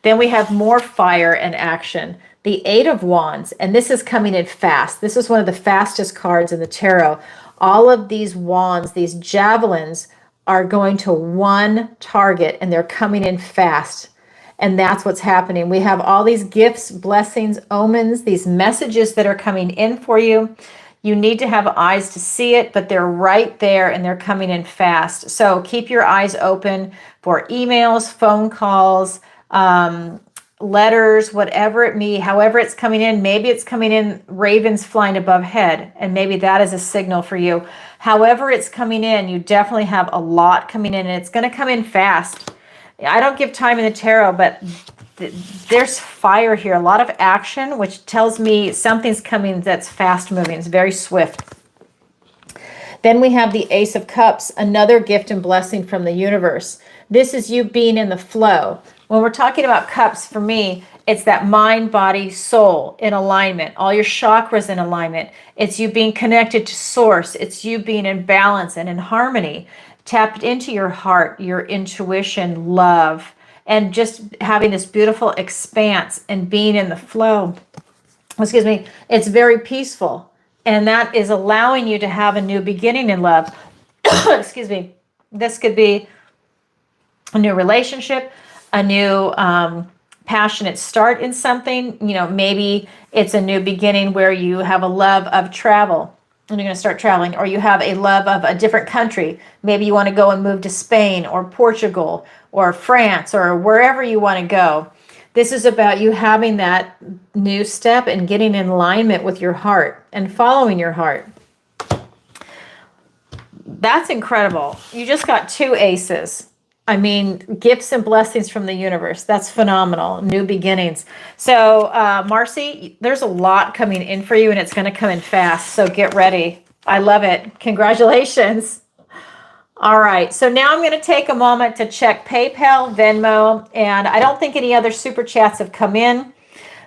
Speaker 1: Then we have more fire and action. The Eight of Wands, and this is coming in fast. This is one of the fastest cards in the tarot. All of these wands, these javelins, are going to one target, and they're coming in fast. And that's what's happening. We have all these gifts, blessings, omens, these messages that are coming in for you. You need to have eyes to see it, but they're right there and they're coming in fast. So keep your eyes open for emails, phone calls, letters, whatever it may, however it's coming in. Maybe it's coming in ravens flying above head, and maybe that is a signal for you. However it's coming in, you definitely have a lot coming in, and it's going to come in fast. I don't give time in the tarot, but there's fire here, a lot of action, which tells me something's coming that's fast moving. It's very swift. Then we have the Ace of Cups, another gift and blessing from the universe. This is you being in the flow. When we're talking about cups, for me, it's that mind, body, soul in alignment, all your chakras in alignment. It's you being connected to source. It's you being in balance and in harmony, tapped into your heart, your intuition, love, and just having this beautiful expanse and being in the flow. Excuse me. It's very peaceful. And that is allowing you to have a new beginning in love. Excuse me. This could be a new relationship, a new passionate start in something. You know, maybe it's a new beginning where you have a love of travel and you're going to start traveling, or you have a love of a different country. Maybe you want to go and move to Spain or Portugal or France or wherever you want to go. This is about you having that new step and getting in alignment with your heart and following your heart. That's incredible. You just got two aces. I mean, gifts and blessings from the universe. That's phenomenal. New beginnings. So, Marcy, there's a lot coming in for you, and it's going to come in fast. So get ready. I love it. Congratulations. All right. So now I'm going to take a moment to check PayPal, Venmo, and I don't think any other super chats have come in.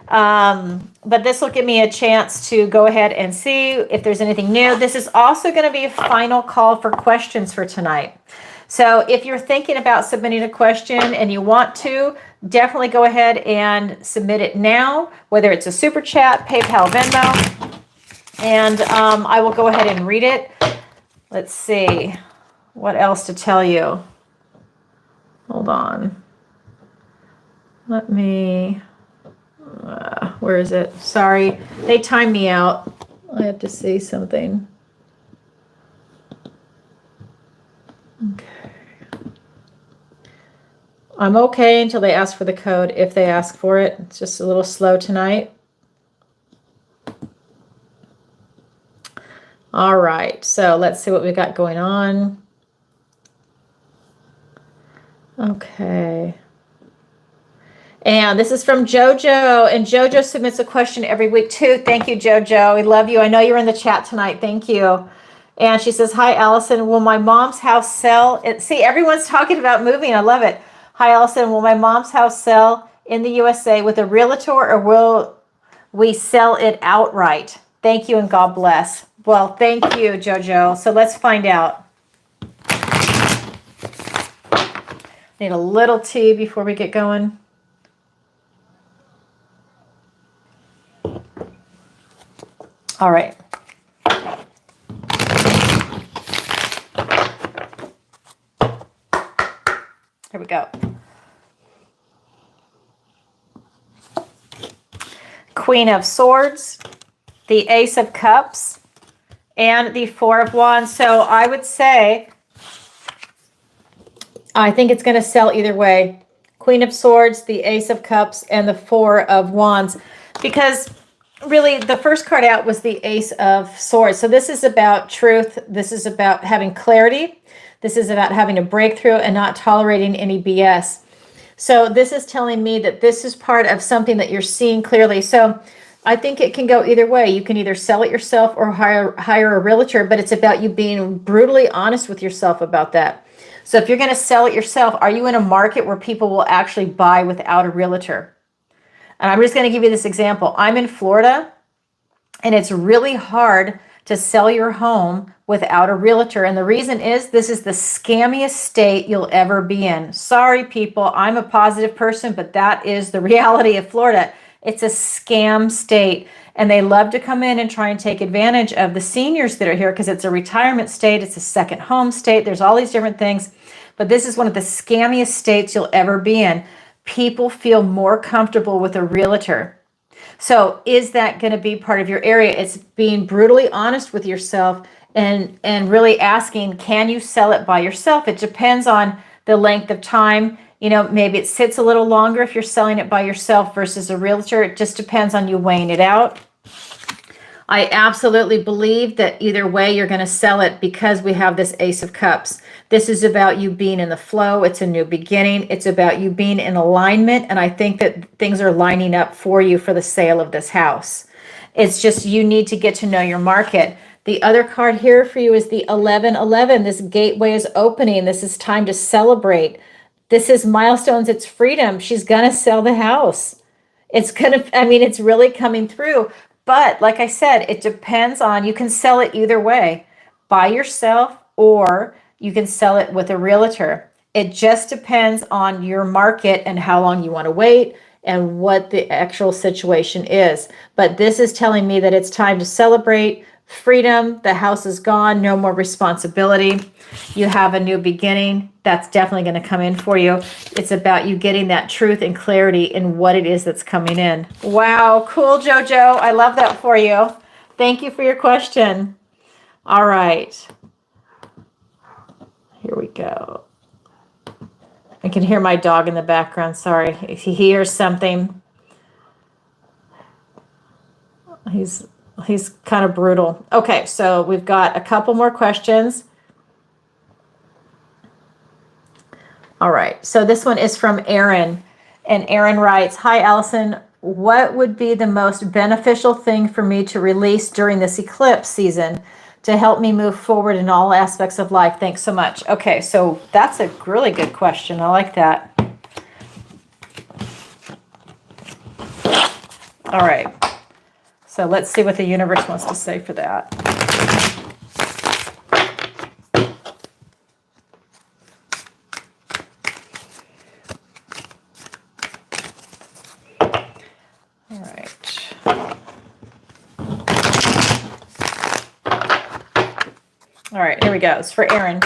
Speaker 1: But this will give me a chance to go ahead and see if there's anything new. This is also going to be a final call for questions for tonight. So if you're thinking about submitting a question and you want to, definitely go ahead and submit it now, whether it's a super chat, PayPal, Venmo, and I will go ahead and read it. Let's see what else to tell you. Hold on. Let me, where is it? Sorry, they timed me out. I have to see something. Okay. I'm okay until they ask for the code, if they ask for it. It's just a little slow tonight. All right, so let's see what we got going on. Okay. And this is from JoJo, and JoJo submits a question every week too. Thank you, JoJo. We love you. I know you're in the chat tonight. Thank you. And she says, hi, Alison. Will my mom's house sell? See, everyone's talking about moving. I love it. Hi, Alison. Will my mom's house sell in the USA with a realtor, or will we sell it outright? Thank you, and God bless. Well, thank you, JoJo. So let's find out. Need a little tea before we get going. All right. Here we go. Queen of Swords, the Ace of Cups, and the Four of Wands. So I would say, I think it's going to sell either way. Queen of Swords, the Ace of Cups, and the Four of Wands. Because really, the first card out was the Ace of Swords. So this is about truth. This is about having clarity. This is about having a breakthrough and not tolerating any BS. So this is telling me that this is part of something that you're seeing clearly. So I think it can go either way. You can either sell it yourself or hire a realtor, but it's about you being brutally honest with yourself about that. So if you're going to sell it yourself, are you in a market where people will actually buy without a realtor? And I'm just going to give you this example. I'm in Florida, and it's really hard to sell your home without a realtor. And the reason is this is the scammiest state you'll ever be in. Sorry, people. I'm a positive person, but that is the reality of Florida. It's a scam state. And they love to come in and try and take advantage of the seniors that are here because it's a retirement state. It's a second home state. There's all these different things. But this is one of the scammiest states you'll ever be in. People feel more comfortable with a realtor. So is that going to be part of your area? It's being brutally honest with yourself and really asking, can you sell it by yourself? It depends on the length of time. You know, maybe it sits a little longer if you're selling it by yourself versus a realtor. It just depends on you weighing it out. I absolutely believe that either way you're going to sell it because we have this Ace of Cups. This is about you being in the flow. It's a new beginning. It's about you being in alignment. And I think that things are lining up for you for the sale of this house. It's just you need to get to know your market. The other card here for you is the 1111. This gateway is opening. This is time to celebrate. This is milestones. It's freedom. She's going to sell the house. It's going to, I mean, it's really coming through. But like I said, it depends on, you can sell it either way, by yourself, or you can sell it with a realtor. It just depends on your market and how long you want to wait and what the actual situation is. But this is telling me that it's time to celebrate freedom. The house is gone, no more responsibility. You have a new beginning. That's definitely going to come in for you. It's about you getting that truth and clarity in what it is that's coming in. Wow, cool, JoJo. I love that for you. Thank you for your question. All right. Here we go. I can hear my dog in the background. Sorry. If he hears something, he's kind of brutal. Okay, so we've got a couple more questions. All right, so this one is from Aaron. And Aaron writes, hi, Alison. What would be the most beneficial thing for me to release during this eclipse season to help me move forward in all aspects of life? Thanks so much. Okay, so that's a really good question. I like that. All right. So let's see what the universe wants to say for that. All right. All right, here we go. It's for Aaron.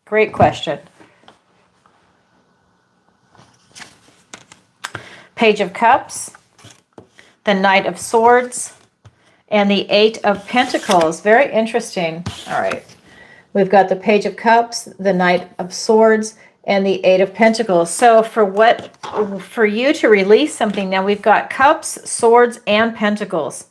Speaker 1: Great question. Page of Cups, the Knight of Swords, and the Eight of Pentacles. Very interesting. All right. We've got the Page of Cups, the Knight of Swords, and the Eight of Pentacles. So for you to release something, now we've got Cups, Swords, and Pentacles.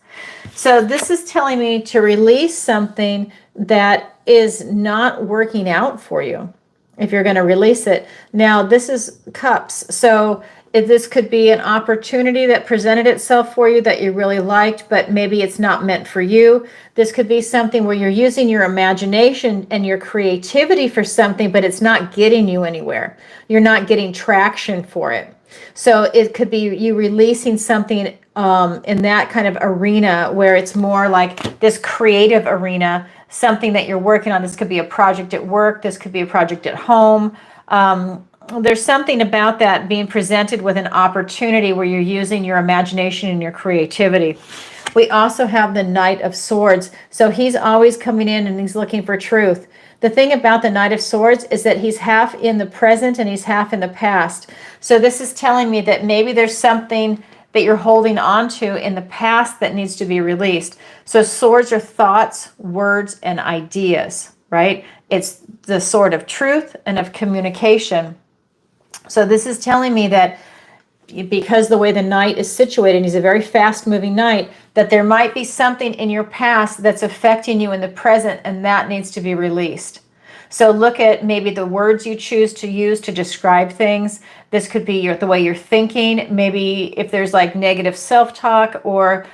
Speaker 1: So this is telling me to release something that is not working out for you, if you're going to release it. Now, this is Cups. So if this could be an opportunity that presented itself for you that you really liked, but maybe it's not meant for you. This could be something where you're using your imagination and your creativity for something, but it's not getting you anywhere. You're not getting traction for it. So it could be you releasing something in that kind of arena where it's more like this creative arena, something that you're working on. This could be a project at work. This could be a project at home. There's something about that being presented with an opportunity where you're using your imagination and your creativity. We also have the Knight of Swords. So he's always coming in and he's looking for truth. The thing about the Knight of Swords is that he's half in the present and he's half in the past. So this is telling me that maybe there's something that you're holding on to in the past that needs to be released. So swords are thoughts, words, and ideas, right? It's the sword of truth and of communication. So this is telling me that because the way the knight is situated, he's a very fast-moving knight, that there might be something in your past that's affecting you in the present, and that needs to be released. So look at maybe the words you choose to use to describe things. This could be the way you're thinking. Maybe if there's like negative self-talk or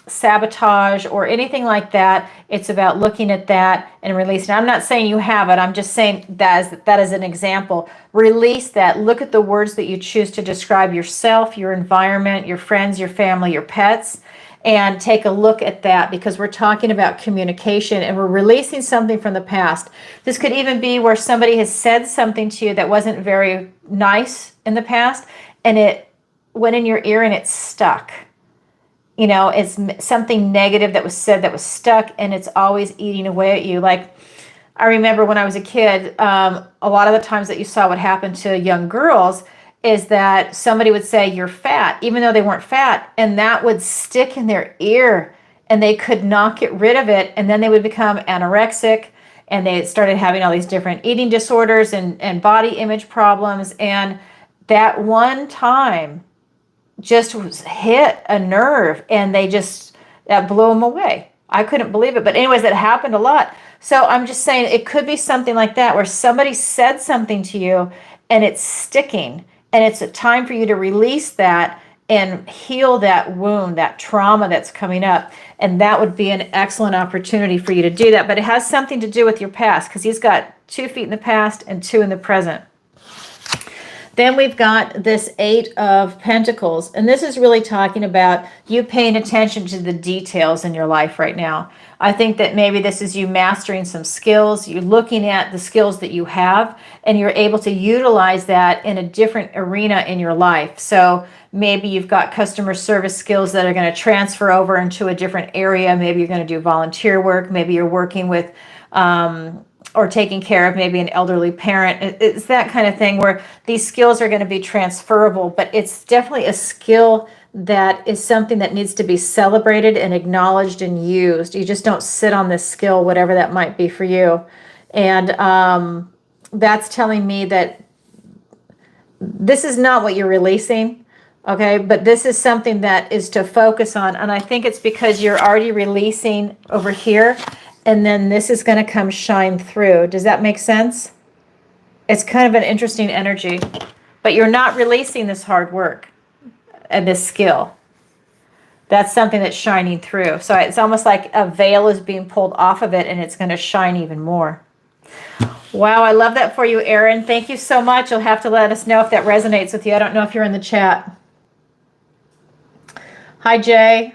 Speaker 1: sabotage or anything like that, it's about looking at that and releasing. I'm not saying you have it. I'm just saying that is an example. Release that. Look at the words that you choose to describe yourself, your environment, your friends, your family, your pets, and take a look at that, because we're talking about communication and we're releasing something from the past. This could even be where somebody has said something to you that wasn't very nice in the past, and it went in your ear and it stuck. You know, it's something negative that was said that was stuck, and it's always eating away at you. Like, I remember when I was a kid, a lot of the times that you saw what happened to young girls is that somebody would say, "You're fat," even though they weren't fat, and that would stick in their ear, and they could not get rid of it, and then they would become anorexic, and they started having all these different eating disorders and body image problems, and that one time just hit a nerve, and that blew them away. I couldn't believe it. But anyways, that happened a lot. So I'm just saying it could be something like that, where somebody said something to you and it's sticking, and it's a time for you to release that and heal that wound, that trauma that's coming up. And that would be an excellent opportunity for you to do that. But it has something to do with your past, because he's got 2 feet in the past and 2 in the present. Then we've got this Eight of Pentacles, and this is really talking about you paying attention to the details in your life right now. I think that maybe this is you mastering some skills. You're looking at the skills that you have, and you're able to utilize that in a different arena in your life. So maybe you've got customer service skills that are going to transfer over into a different area. Maybe you're going to do volunteer work. Maybe you're working with or taking care of maybe an elderly parent. It's that kind of thing where these skills are going to be transferable, but it's definitely a skill that is something that needs to be celebrated and acknowledged and used. You just don't sit on this skill, whatever that might be for you. And that's telling me that this is not what you're releasing, okay? But this is something that is to focus on. And I think it's because you're already releasing over here, and then this is going to come shine through. Does that make sense? It's kind of an interesting energy, but you're not releasing this hard work and this skill. That's something that's shining through. So it's almost like a veil is being pulled off of it, and it's going to shine even more. Wow, I love that for you, Erin. Thank you so much. You'll have to let us know if that resonates with you. I don't know if you're in the chat. Hi, Jay.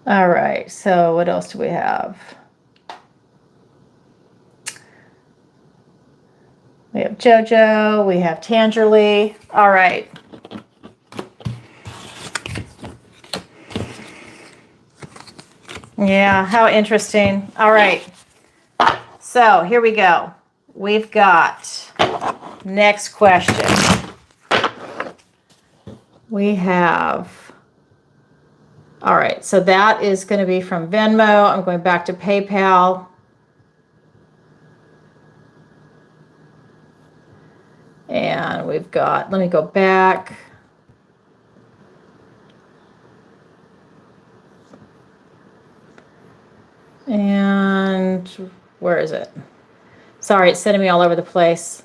Speaker 1: All right, so what else do we have? We have have Jojo, we have Tangerly. All right. Yeah, how interesting. All right. So here we go. We've got next question. We have, all right, so that is going to be from Venmo. I'm going back to PayPal. And we've got, let me go back. And where is it? Sorry, it's sending me all over the place.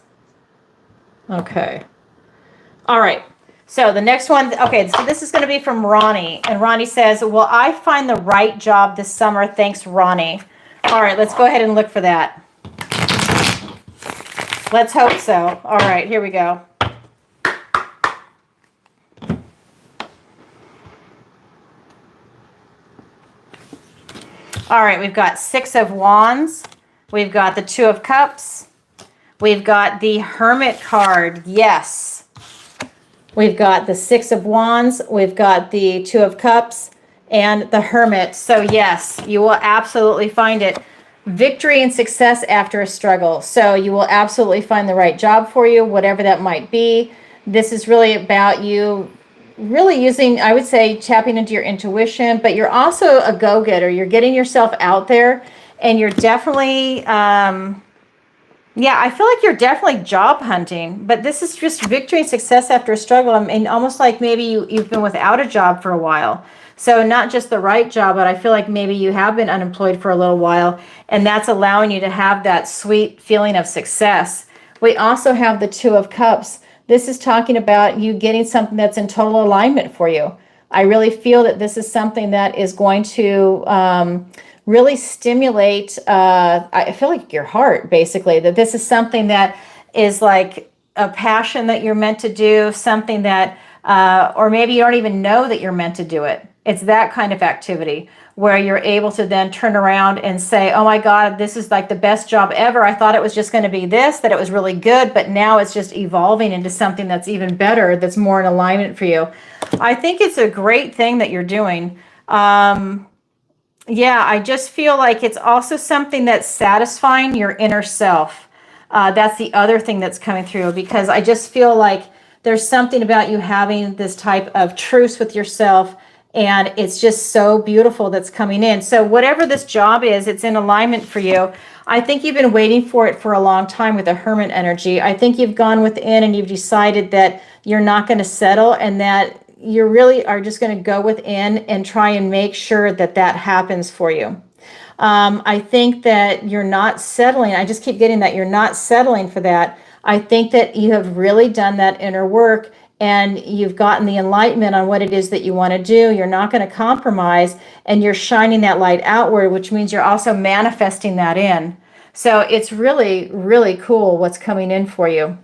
Speaker 1: Okay. All right. So the next one, okay, so this is going to be from Ronnie. And Ronnie says, will I find the right job this summer? Thanks, Ronnie. All right, let's go ahead and look for that. Let's hope so. All right, here we go. All right, we've got 6 of Wands. We've got the 2 of Cups. We've got the Hermit card. Yes. We've got the 6 of Wands. We've got the 2 of Cups and the Hermit. So yes, you will absolutely find it. Victory and success after a struggle. So you will absolutely find the right job for you, whatever that might be. This is really about you really using, I would say, tapping into your intuition, but you're also a go-getter. You're getting yourself out there, and you're definitely, yeah, I feel like you're definitely job hunting, but this is just victory and success after a struggle. I mean, almost like maybe you've been without a job for a while. So not just the right job, but I feel like maybe you have been unemployed for a little while, and that's allowing you to have that sweet feeling of success. We also have the 2 of Cups. This is talking about you getting something that's in total alignment for you. I really feel that this is something that is going to really stimulate, I feel like your heart, basically, that this is something that is like a passion that you're meant to do, something that, or maybe you don't even know that you're meant to do it. It's that kind of activity where you're able to then turn around and say, oh my God, this is like the best job ever. I thought it was just going to be this, that it was really good, but now it's just evolving into something that's even better, that's more in alignment for you. I think it's a great thing that you're doing. Yeah, I just feel like it's also something that's satisfying your inner self. That's the other thing that's coming through, because I just feel like there's something about you having this type of truce with yourself, and it's just so beautiful that's coming in. So whatever this job is, it's in alignment for you. I think you've been waiting for it for a long time with the Hermit energy. I think you've gone within and you've decided that you're not going to settle, and that you really are just going to go within and try and make sure that that happens for you. I think that you're not settling. I just keep getting that you're not settling for that. I think that you have really done that inner work, and you've gotten the enlightenment on what it is that you want to do. You're not going to compromise, and you're shining that light outward, which means you're also manifesting that in. So it's really, really cool what's coming in for you.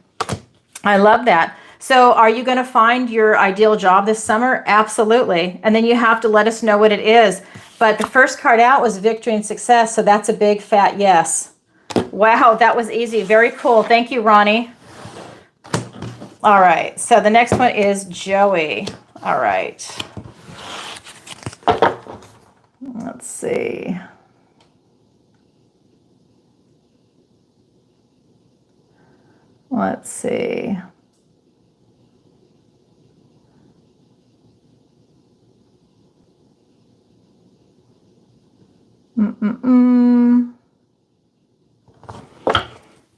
Speaker 1: I love that. So are you going to find your ideal job this summer? Absolutely. And then you have to let us know what it is. But the first card out was victory and success. So that's a big fat yes. Wow, that was easy. Very cool. Thank you, Ronnie. All right. So the next one is Joey. All right. Let's see. Let's see.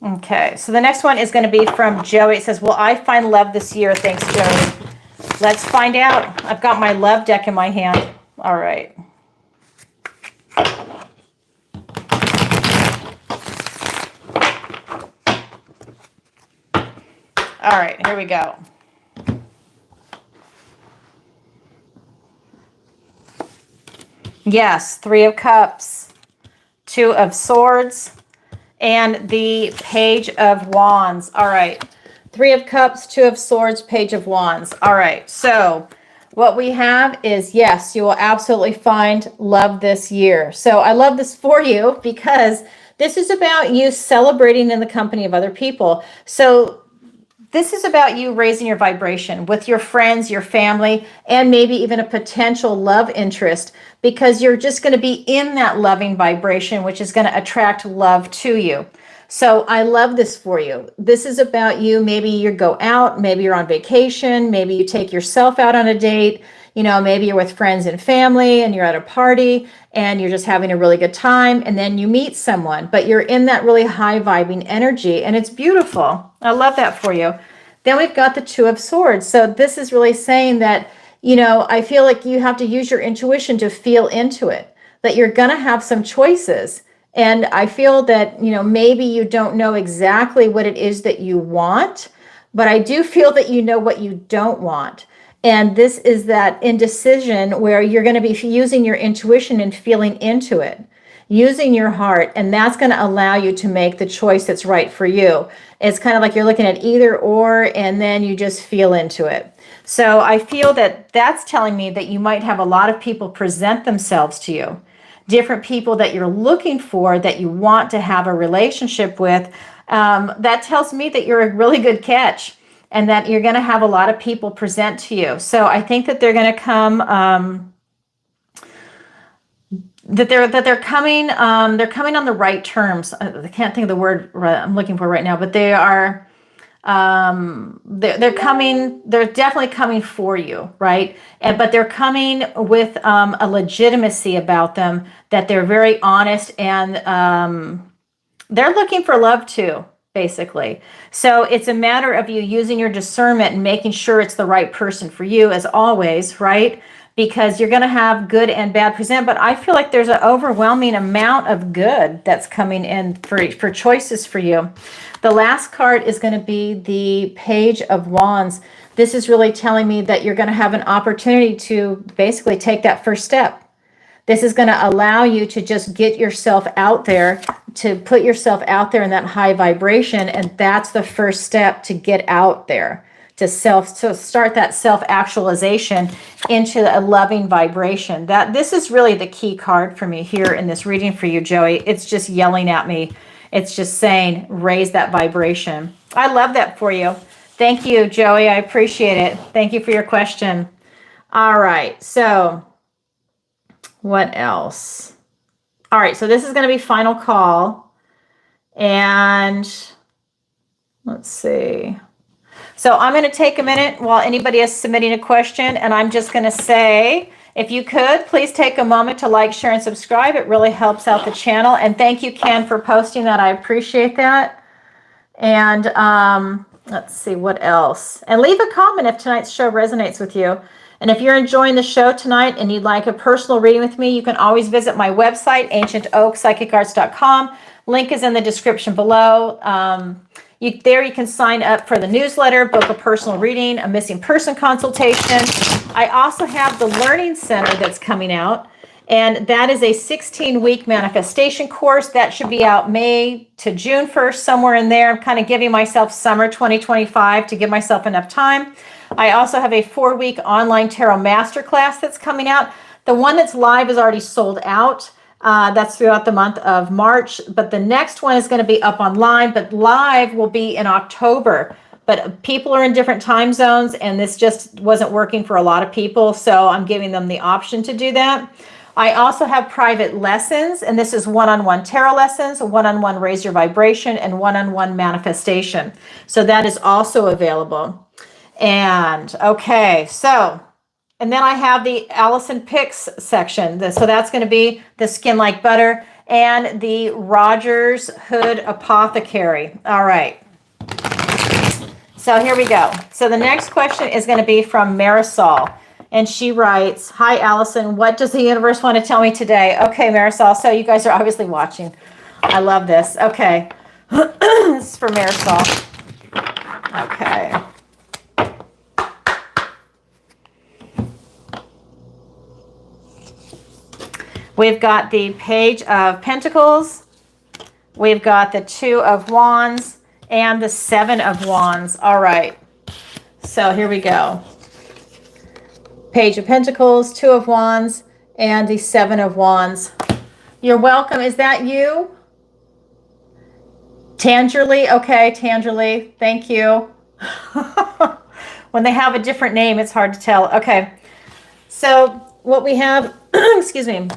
Speaker 1: Okay, so the next one is going to be from Joey. It says, will I find love this year? Thanks, Joey. Let's find out. I've got my love deck in my hand. All right. All right, here we go. Yes, 3 of Cups, 2 of Swords, and the Page of Wands. All right, 3 of Cups, 2 of Swords, Page of Wands. All right, so what we have is, yes, you will absolutely find love this year. So I love this for you, because This is about you celebrating in the company of other people. So this is about you raising your vibration with your friends, your family, and maybe even a potential love interest, because you're just going to be in that loving vibration, which is going to attract love to you. So I love this for you. This is about you. Maybe you go out, maybe you're on vacation, maybe you take yourself out on a date. Maybe you're with friends and family and you're at a party and you're just having a really good time, and then you meet someone, but you're in that really high vibing energy and it's beautiful. I love that for you. Then we've got the Two of Swords. So this is really saying that, I feel like you have to use your intuition to feel into it, that you're going to have some choices. And I feel that, maybe you don't know exactly what it is that you want, but I do feel that you know what you don't want. And this is that indecision where you're going to be using your intuition and feeling into it, using your heart, and that's going to allow you to make the choice that's right for you. It's kind of like you're looking at either or, and then you just feel into it. So I feel that that's telling me that you might have a lot of people present themselves to you, different people that you're looking for, that you want to have a relationship with. That tells me that you're a really good catch, and that you're going to have a lot of people present to you. So I think that they're going to come, they're coming on the right terms. I can't think of the word I'm looking for right now, but they are, they're coming, they're definitely coming for you, right? But they're coming with a legitimacy about them, that they're very honest, and they're looking for love too, basically. So it's a matter of you using your discernment and making sure it's the right person for you, as always, right? Because you're going to have good and bad present, but I feel like there's an overwhelming amount of good that's coming in for choices for you. The last card is going to be the Page of Wands. This is really telling me that you're going to have an opportunity to basically take that first step. This is going to allow you to just get yourself out there, to put yourself out there in that high vibration. And that's the first step to get out there, to start that self-actualization into a loving vibration. This is really the key card for me here in this reading for you, Joey. It's just yelling at me. It's just saying, raise that vibration. I love that for you. Thank you, Joey. I appreciate it. Thank you for your question. All right. So what else? All right, so this is going to be final call. And let's see. So I'm going to take a minute while anybody is submitting a question, and I'm just going to say, if you could, please take a moment to like, share, and subscribe. It really helps out the channel. And thank you, Ken, for posting that. I appreciate that. And let's see, what else? And leave a comment if tonight's show resonates with you. And if you're enjoying the show tonight and you'd like a personal reading with me, you can always visit my website, ancientoakpsychicarts.com. Link is in the description below. There you can sign up for the newsletter, book a personal reading, a missing person consultation. I also have the Learning Center that's coming out, and that is a 16-week manifestation course that should be out May to June 1st, somewhere in there. I'm kind of giving myself summer 2025 to give myself enough time. I also have a 4-week online tarot masterclass that's coming out. The one that's live is already sold out. That's throughout the month of March, but the next one is going to be up online, but live will be in October. But people are in different time zones, and this just wasn't working for a lot of people, so I'm giving them the option to do that. I also have private lessons, and this is one-on-one tarot lessons, one-on-one raise your vibration, and one-on-one manifestation. So that is also available. And okay, so, and then I have the Alison picks section. So that's going to be the Skin Like Butter and the Rogers Hood Apothecary. All right. So here we go. So the next question is going to be from Marisol. And she writes, "Hi, Alison. What does the universe want to tell me today?" Okay, Marisol. So you guys are obviously watching. I love this. Okay. This is for Marisol. Okay. We've got the Page of Pentacles. We've got the Two of Wands and the Seven of Wands. All right. So here we go. Page of Pentacles, Two of Wands, and the Seven of Wands. You're welcome. Is that you? Tangerly, okay, Tangerly, thank you. When they have a different name, it's hard to tell. Okay, so what we have, excuse me,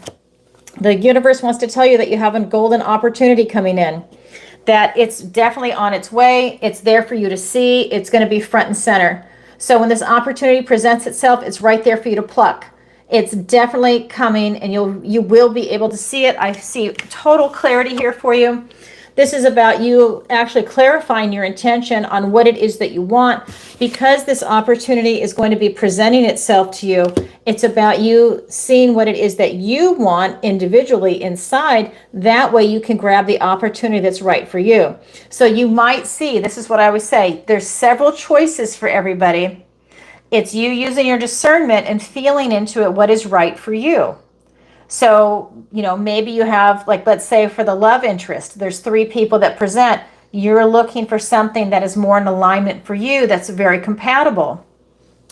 Speaker 1: the universe wants to tell you that you have a golden opportunity coming in, that it's definitely on its way. It's there for you to see. It's going to be front and center. So when this opportunity presents itself, it's right there for you to pluck. It's definitely coming, and you will be able to see it. I see total clarity here for you. This is about you actually clarifying your intention on what it is that you want, because this opportunity is going to be presenting itself to you. It's about you seeing what it is that you want individually inside. That way you can grab the opportunity that's right for you. So you might see, this is what I always say, there's several choices for everybody. It's you using your discernment and feeling into it what is right for you. So, maybe you have, like, let's say for the love interest, there's 3 people that present. You're looking for something that is more in alignment for you, that's very compatible.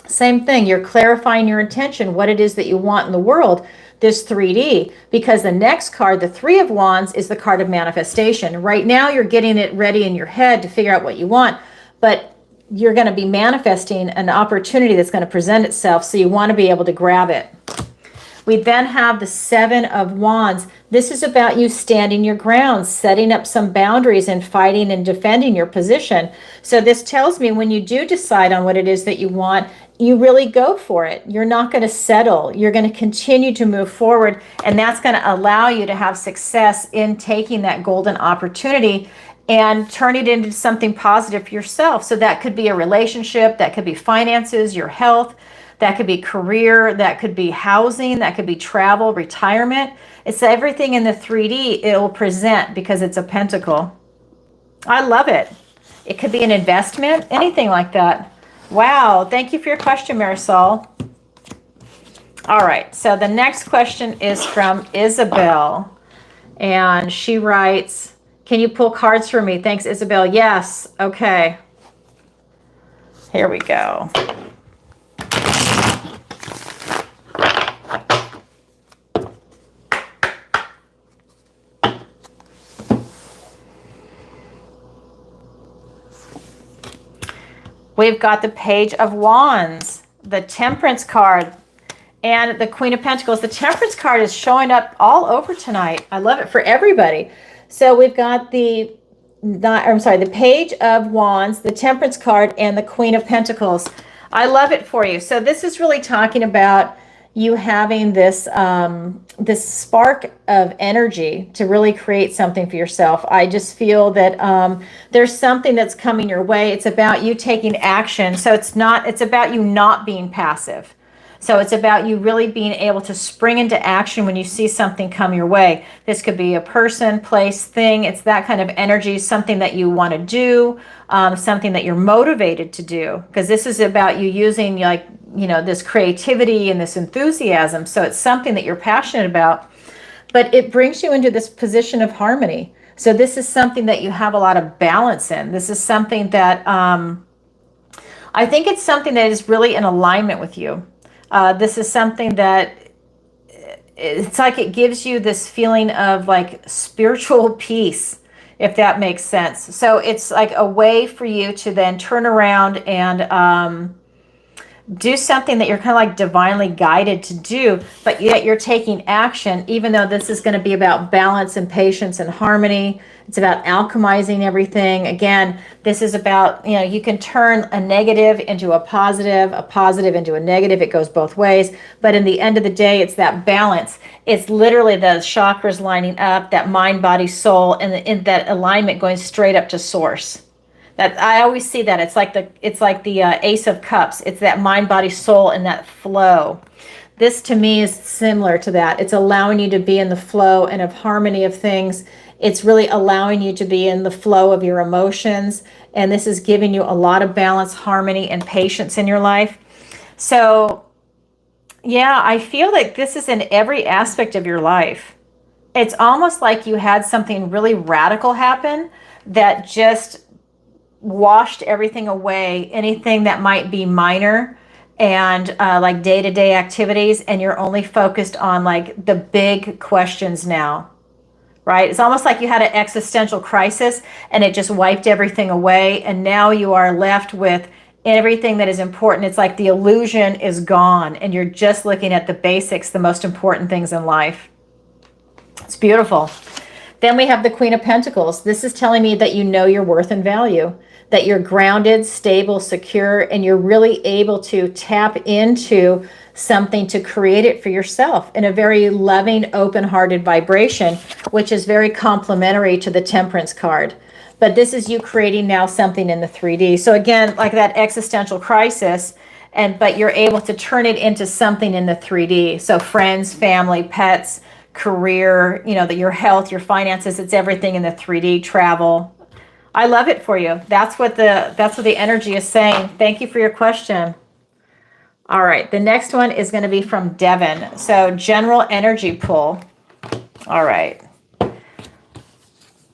Speaker 1: Same thing, you're clarifying your intention, what it is that you want in the world, this 3D, because the next card, the 3 of Wands, is the card of manifestation. Right now, you're getting it ready in your head to figure out what you want, but you're going to be manifesting an opportunity that's going to present itself, so you want to be able to grab it. We then have the 7 of Wands. This is about you standing your ground, setting up some boundaries and fighting and defending your position. So this tells me when you do decide on what it is that you want, you really go for it. You're not going to settle. You're going to continue to move forward, and that's going to allow you to have success in taking that golden opportunity and turn it into something positive for yourself. So that could be a relationship, that could be finances, your health, that could be career, that could be housing, that could be travel, retirement. It's everything in the 3D it will present, because it's a pentacle. I love it. It could be an investment, anything like that. Wow, thank you for your question, Marisol. All right, so the next question is from Isabel, and she writes, can you pull cards for me? Thanks, Isabel. Yes, okay. Here we go. We've got the Page of Wands, the Temperance card, and the Queen of Pentacles. The Temperance card is showing up all over tonight. I love it for everybody. So we've got the Page of Wands, the Temperance card, and the Queen of Pentacles. I love it for you. So this is really talking about you having this this spark of energy to really create something for yourself. I just feel that there's something that's coming your way. It's about you taking action. So it's about you not being passive. So it's about you really being able to spring into action when you see something come your way. This could be a person, place, thing. It's that kind of energy, something that you want to do, something that you're motivated to do, because this is about you using, like, this creativity and this enthusiasm. So it's something that you're passionate about, but it brings you into this position of harmony. So this is something that you have a lot of balance in. This is something that I think it's something that is really in alignment with you. This is something that it's like it gives you this feeling of like spiritual peace, if that makes sense. So it's like a way for you to then turn around and do something that you're kind of like divinely guided to do, but yet you're taking action, even though this is going to be about balance and patience and harmony. It's about alchemizing everything. Again, this is about, you can turn a negative into a positive into a negative. It goes both ways. But in the end of the day, it's that balance. It's literally the chakras lining up, that mind, body, soul, and in that alignment going straight up to source. That I always see that it's like the Ace of Cups. It's that mind, body, soul, and that flow. This to me is similar to that. It's allowing you to be in the flow and of harmony of things. It's really allowing you to be in the flow of your emotions, and this is giving you a lot of balance, harmony, and patience in your life. So yeah, I feel like this is in every aspect of your life. It's almost like you had something really radical happen that just washed everything away, anything that might be minor and like day-to-day activities, and you're only focused on like the big questions now. right? It's almost like you had an existential crisis and it just wiped everything away. And now you are left with everything that is important. It's like the illusion is gone and you're just looking at the basics, the most important things in life. It's beautiful. Then we have the Queen of Pentacles. This is telling me that you know your worth and value, that you're grounded, stable, secure, and you're really able to tap into something to create it for yourself in a very loving, open-hearted vibration, which is very complementary to the Temperance card. But this is you creating now something in the 3D. So again, like that existential crisis, but you're able to turn it into something in the 3D. So friends, family, pets, career, your health, your finances, it's everything in the 3D, travel. I love it for you. That's what the energy is saying. Thank you for your question. All right, the next one is going to be from Devin. So general energy pull. All right.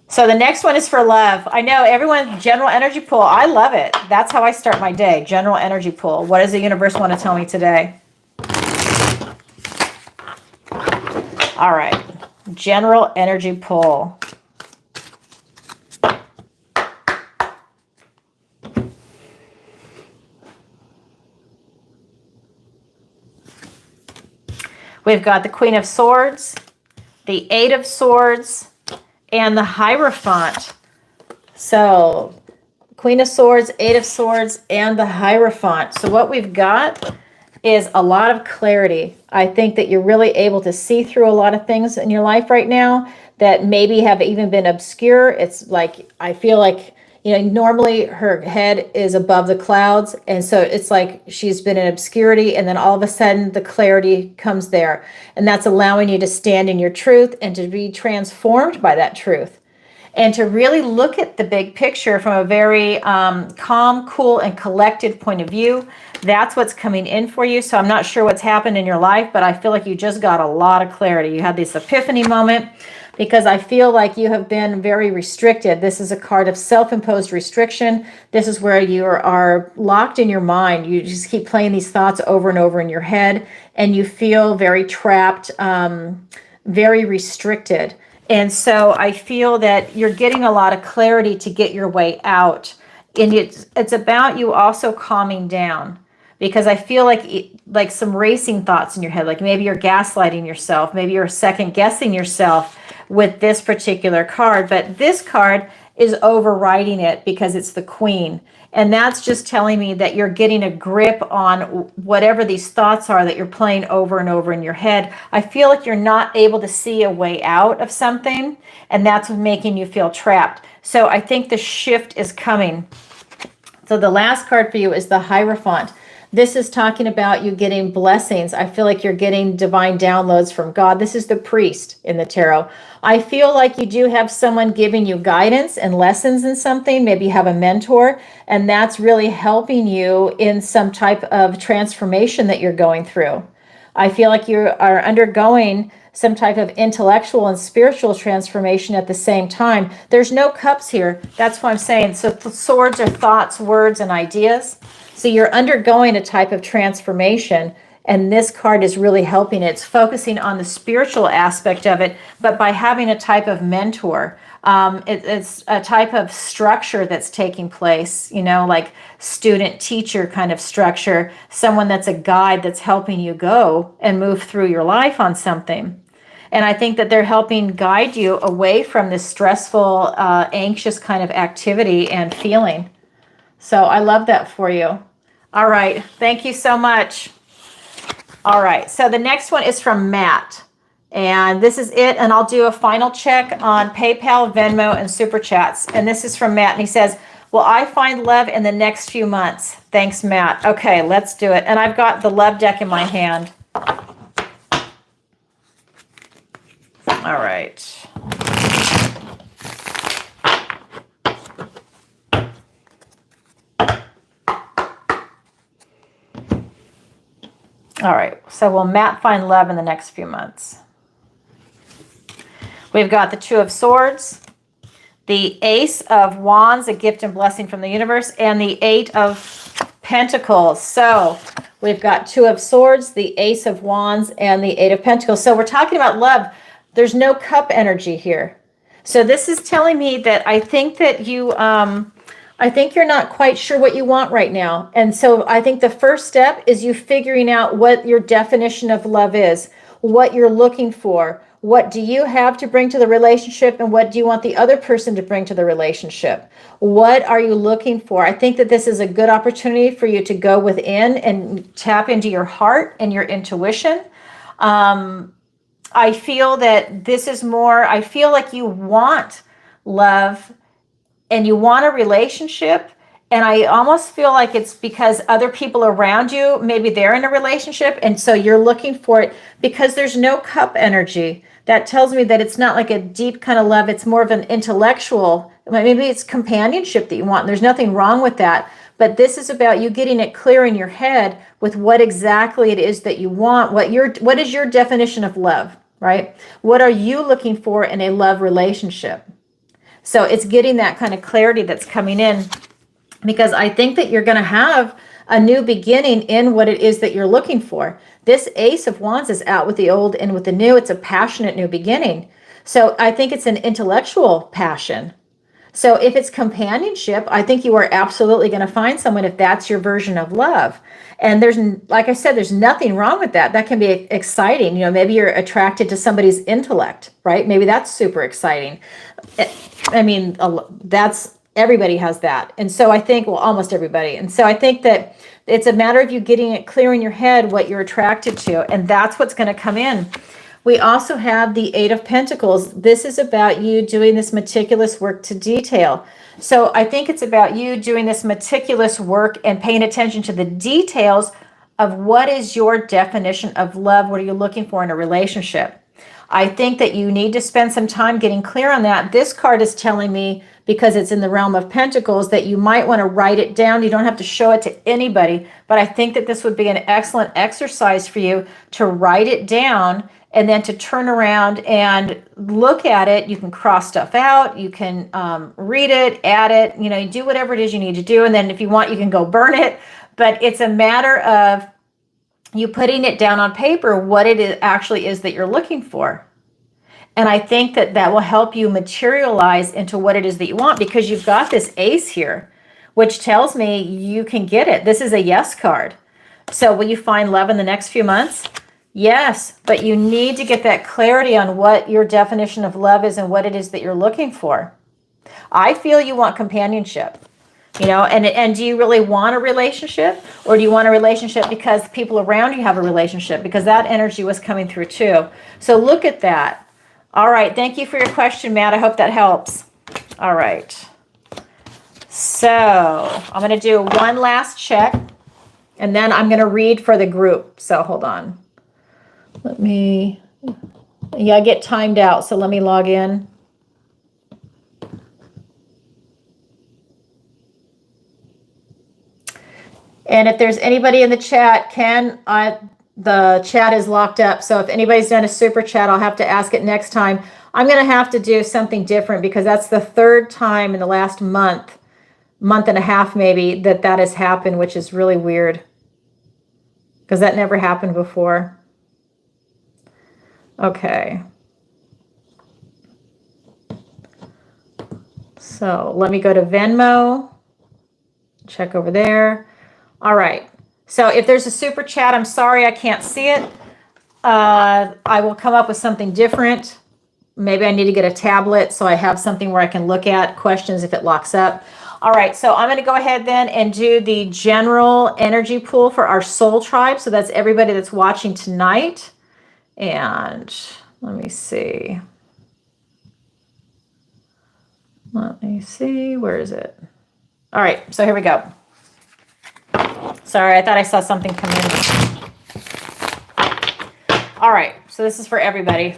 Speaker 1: So the next one is for love. I know everyone, general energy pull. I love it. That's how I start my day. General energy pull. What does the universe want to tell me today? All right. General energy pull. We've got the Queen of Swords, the Eight of Swords, and the Hierophant. So, Queen of Swords, Eight of Swords, and the Hierophant. So what we've got is a lot of clarity. I think that you're really able to see through a lot of things in your life right now that maybe have even been obscure. It's like, I feel like, normally her head is above the clouds. And so it's like she's been in obscurity and then all of a sudden the clarity comes there. And that's allowing you to stand in your truth and to be transformed by that truth. And to really look at the big picture from a very calm, cool, and collected point of view. That's what's coming in for you. So I'm not sure what's happened in your life, but I feel like you just got a lot of clarity. You had this epiphany moment because I feel like you have been very restricted. This is a card of self-imposed restriction. This is where you are locked in your mind. You just keep playing these thoughts over and over in your head, and you feel very trapped, very restricted. And so I feel that you're getting a lot of clarity to get your way out. And it's about you also calming down, because I feel like some racing thoughts in your head, like maybe you're gaslighting yourself, maybe you're second guessing yourself with this particular card, but this card is overriding it because it's the Queen. And that's just telling me that you're getting a grip on whatever these thoughts are that you're playing over and over in your head. I feel like you're not able to see a way out of something, and that's making you feel trapped. So I think the shift is coming. So the last card for you is the Hierophant. This is talking about you getting blessings. I feel like you're getting divine downloads from God. This is the Priest in the tarot. I feel like you do have someone giving you guidance and lessons in something. Maybe you have a mentor, and that's really helping you in some type of transformation that you're going through. I feel like you are undergoing some type of intellectual and spiritual transformation at the same time. There's no cups here. That's what I'm saying. So the swords are thoughts, words, and ideas. So you're undergoing a type of transformation, and this card is really helping it. It's focusing on the spiritual aspect of it, but by having a type of mentor. It's a type of structure that's taking place, like student-teacher kind of structure, someone that's a guide that's helping you go and move through your life on something. And I think that they're helping guide you away from this stressful, anxious kind of activity and feeling. So I love that for you. All right. Thank you so much. All right. So the next one is from Matt. And this is it. And I'll do a final check on PayPal, Venmo, and Super Chats. And this is from Matt. And he says, will I find love in the next few months? Thanks, Matt. Okay, let's do it. And I've got the love deck in my hand. All right. All right, so will Matt find love in the next few months? We've got the Two of Swords, the Ace of Wands, a gift and blessing from the universe, and the Eight of Pentacles. So we've got Two of Swords, the Ace of Wands, and the Eight of Pentacles. So we're talking about love. There's no cup energy here. So this is telling me that I think that I think you're not quite sure what you want right now. And so I think the first step is you figuring out what your definition of love is, what you're looking for. What do you have to bring to the relationship, and what do you want the other person to bring to the relationship? What are you looking for? I think that this is a good opportunity for you to go within and tap into your heart and your intuition. I feel that this is more, I feel like you want love and you want a relationship. And I almost feel like it's because other people around you, maybe they're in a relationship. And so you're looking for it because there's no cup energy. That tells me that it's not like a deep kind of love. It's more of an intellectual, maybe it's companionship that you want. And there's nothing wrong with that. But this is about you getting it clear in your head with what exactly it is that you want. What is your definition of love, right? What are you looking for in a love relationship? So it's getting that kind of clarity that's coming in, because I think that you're going to have a new beginning in what it is that you're looking for. This Ace of Wands is out with the old and with the new. It's a passionate new beginning. So I think it's an intellectual passion. So if it's companionship, I think you are absolutely going to find someone if that's your version of love. And there's, like I said, there's nothing wrong with that. That can be exciting. Maybe you're attracted to somebody's intellect, right? Maybe that's super exciting. I mean, that's, everybody has that. And so I think, well, almost everybody. And so I think that it's a matter of you getting it clear in your head what you're attracted to. And that's what's going to come in. We also have the Eight of Pentacles. This is about you doing this meticulous work to detail. So I think it's about you doing this meticulous work and paying attention to the details of what is your definition of love. What are you looking for in a relationship? I think that you need to spend some time getting clear on that. This card is telling me, because it's in the realm of Pentacles, that you might want to write it down. You don't have to show it to anybody, but I think that this would be an excellent exercise for you to write it down and then to turn around and look at it. You can cross stuff out. You can read it, add it, you do whatever it is you need to do. And then if you want, you can go burn it. But it's a matter of you putting it down on paper, what it actually is that you're looking for. And I think that that will help you materialize into what it is that you want, because you've got this Ace here, which tells me you can get it. This is a yes card. So will you find love in the next few months? Yes, but you need to get that clarity on what your definition of love is and what it is that you're looking for. I feel you want companionship, and do you really want a relationship, or do you want a relationship because people around you have a relationship? Because that energy was coming through too. So look at that. All right. Thank you for your question, Matt. I hope that helps. All right. So I'm going to do one last check, and then I'm going to read for the group. So hold on. I get timed out. So let me log in. And if there's anybody in the chat, the chat is locked up. So if anybody's done a super chat, I'll have to ask it next time. I'm going to have to do something different, because that's the third time in the last month and a half maybe, that has happened, which is really weird, because that never happened before. Okay. So let me go to Venmo, check over there. All right. So if there's a super chat, I'm sorry I can't see it. I will come up with something different. Maybe I need to get a tablet so I have something where I can look at questions if it locks up. All right. So I'm going to go ahead then and do the general energy pool for our soul tribe. So that's everybody that's watching tonight. And let me see. Where is it? All right. So here we go. Sorry, I thought I saw something come in. All right, so this is for everybody.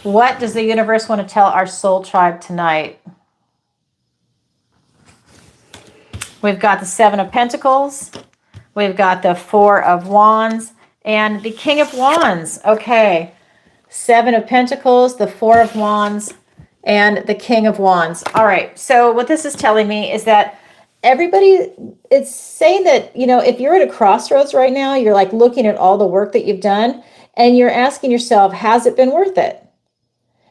Speaker 1: What does the universe want to tell our soul tribe tonight? We've got the Seven of Pentacles. We've got the Four of Wands and the King of Wands. Okay, Seven of Pentacles, the Four of Wands, and the King of Wands. All right, so what this is telling me is that everybody, it's saying that, if you're at a crossroads right now, you're like looking at all the work that you've done and you're asking yourself, has it been worth it?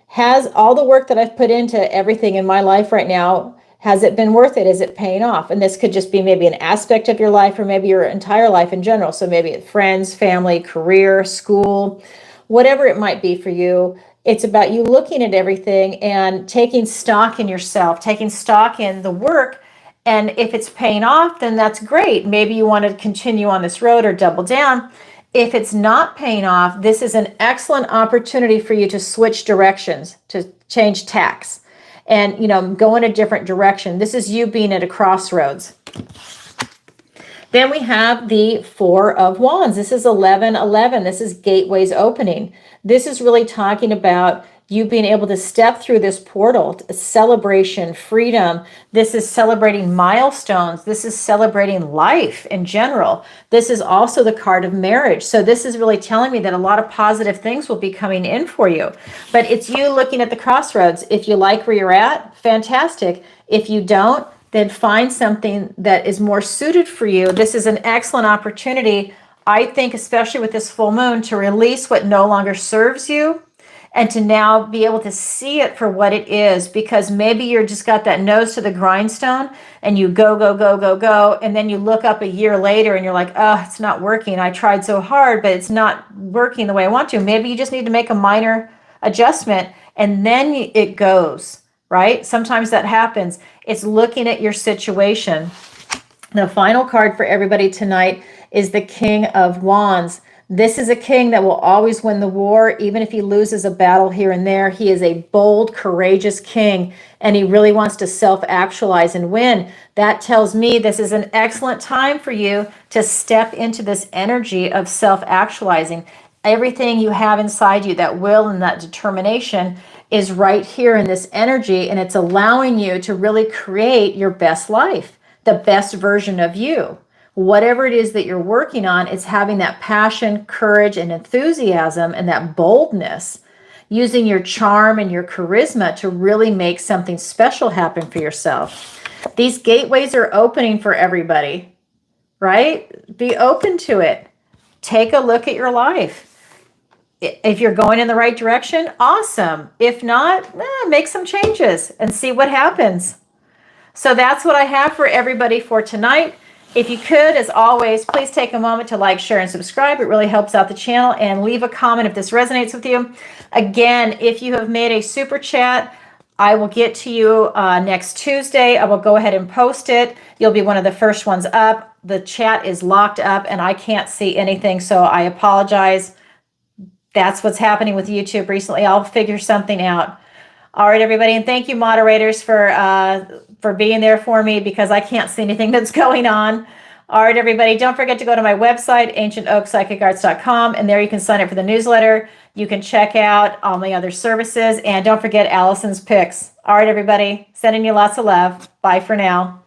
Speaker 1: Has all the work that I've put into everything in my life right now, has it been worth it? Is it paying off? And this could just be maybe an aspect of your life or maybe your entire life in general. So maybe it's friends, family, career, school, whatever it might be for you. It's about you looking at everything and taking stock in yourself, taking stock in the work. And if it's paying off, then that's great. Maybe you want to continue on this road or double down. If it's not paying off, this is an excellent opportunity for you to switch directions, to change tacks and, go in a different direction. This is you being at a crossroads. Then we have the Four of Wands. This is 1111. This is gateways opening. This is really talking about you being able to step through this portal, celebration, freedom. This is celebrating milestones. This is celebrating life in general. This is also the card of marriage. So this is really telling me that a lot of positive things will be coming in for you. But it's you looking at the crossroads. If you like where you're at, fantastic. If you don't, then find something that is more suited for you. This is an excellent opportunity, I think, especially with this full moon, to release what no longer serves you and to now be able to see it for what it is, because maybe you're just got that nose to the grindstone and you go, go, go, go, go. And then you look up a year later and you're like, oh, it's not working. I tried so hard, but it's not working the way I want to. Maybe you just need to make a minor adjustment and then it goes, right? Sometimes that happens. It's looking at your situation. The final card for everybody tonight is the King of Wands. This is a king that will always win the war, even if he loses a battle here and there. He is a bold, courageous king, and he really wants to self-actualize and win. That tells me this is an excellent time for you to step into this energy of self-actualizing. Everything you have inside you, that will and that determination, is right here in this energy, and it's allowing you to really create your best life, the best version of you. Whatever it is that you're working on, it's having that passion, courage, and enthusiasm and that boldness, using your charm and your charisma to really make something special happen for yourself. These gateways are opening for everybody, right? Be open to it. Take a look at your life. If you're going in the right direction, awesome. If not, make some changes and see what happens. So that's what I have for everybody for tonight. If you could, as always, please take a moment to like, share, and subscribe. It really helps out the channel. And leave a comment if this resonates with you. Again, if you have made a super chat, I will get to you next Tuesday. I will go ahead and post it. You'll be one of the first ones up. The chat is locked up and I can't see anything, so I apologize. That's what's happening with YouTube recently. I'll figure something out. All right, everybody, and thank you, moderators, for being there for me, because I can't see anything that's going on. All right, everybody, don't forget to go to my website, ancientoakpsychicarts.com, and there you can sign up for the newsletter. You can check out all my other services, and don't forget Alison's picks. All right, everybody, sending you lots of love. Bye for now.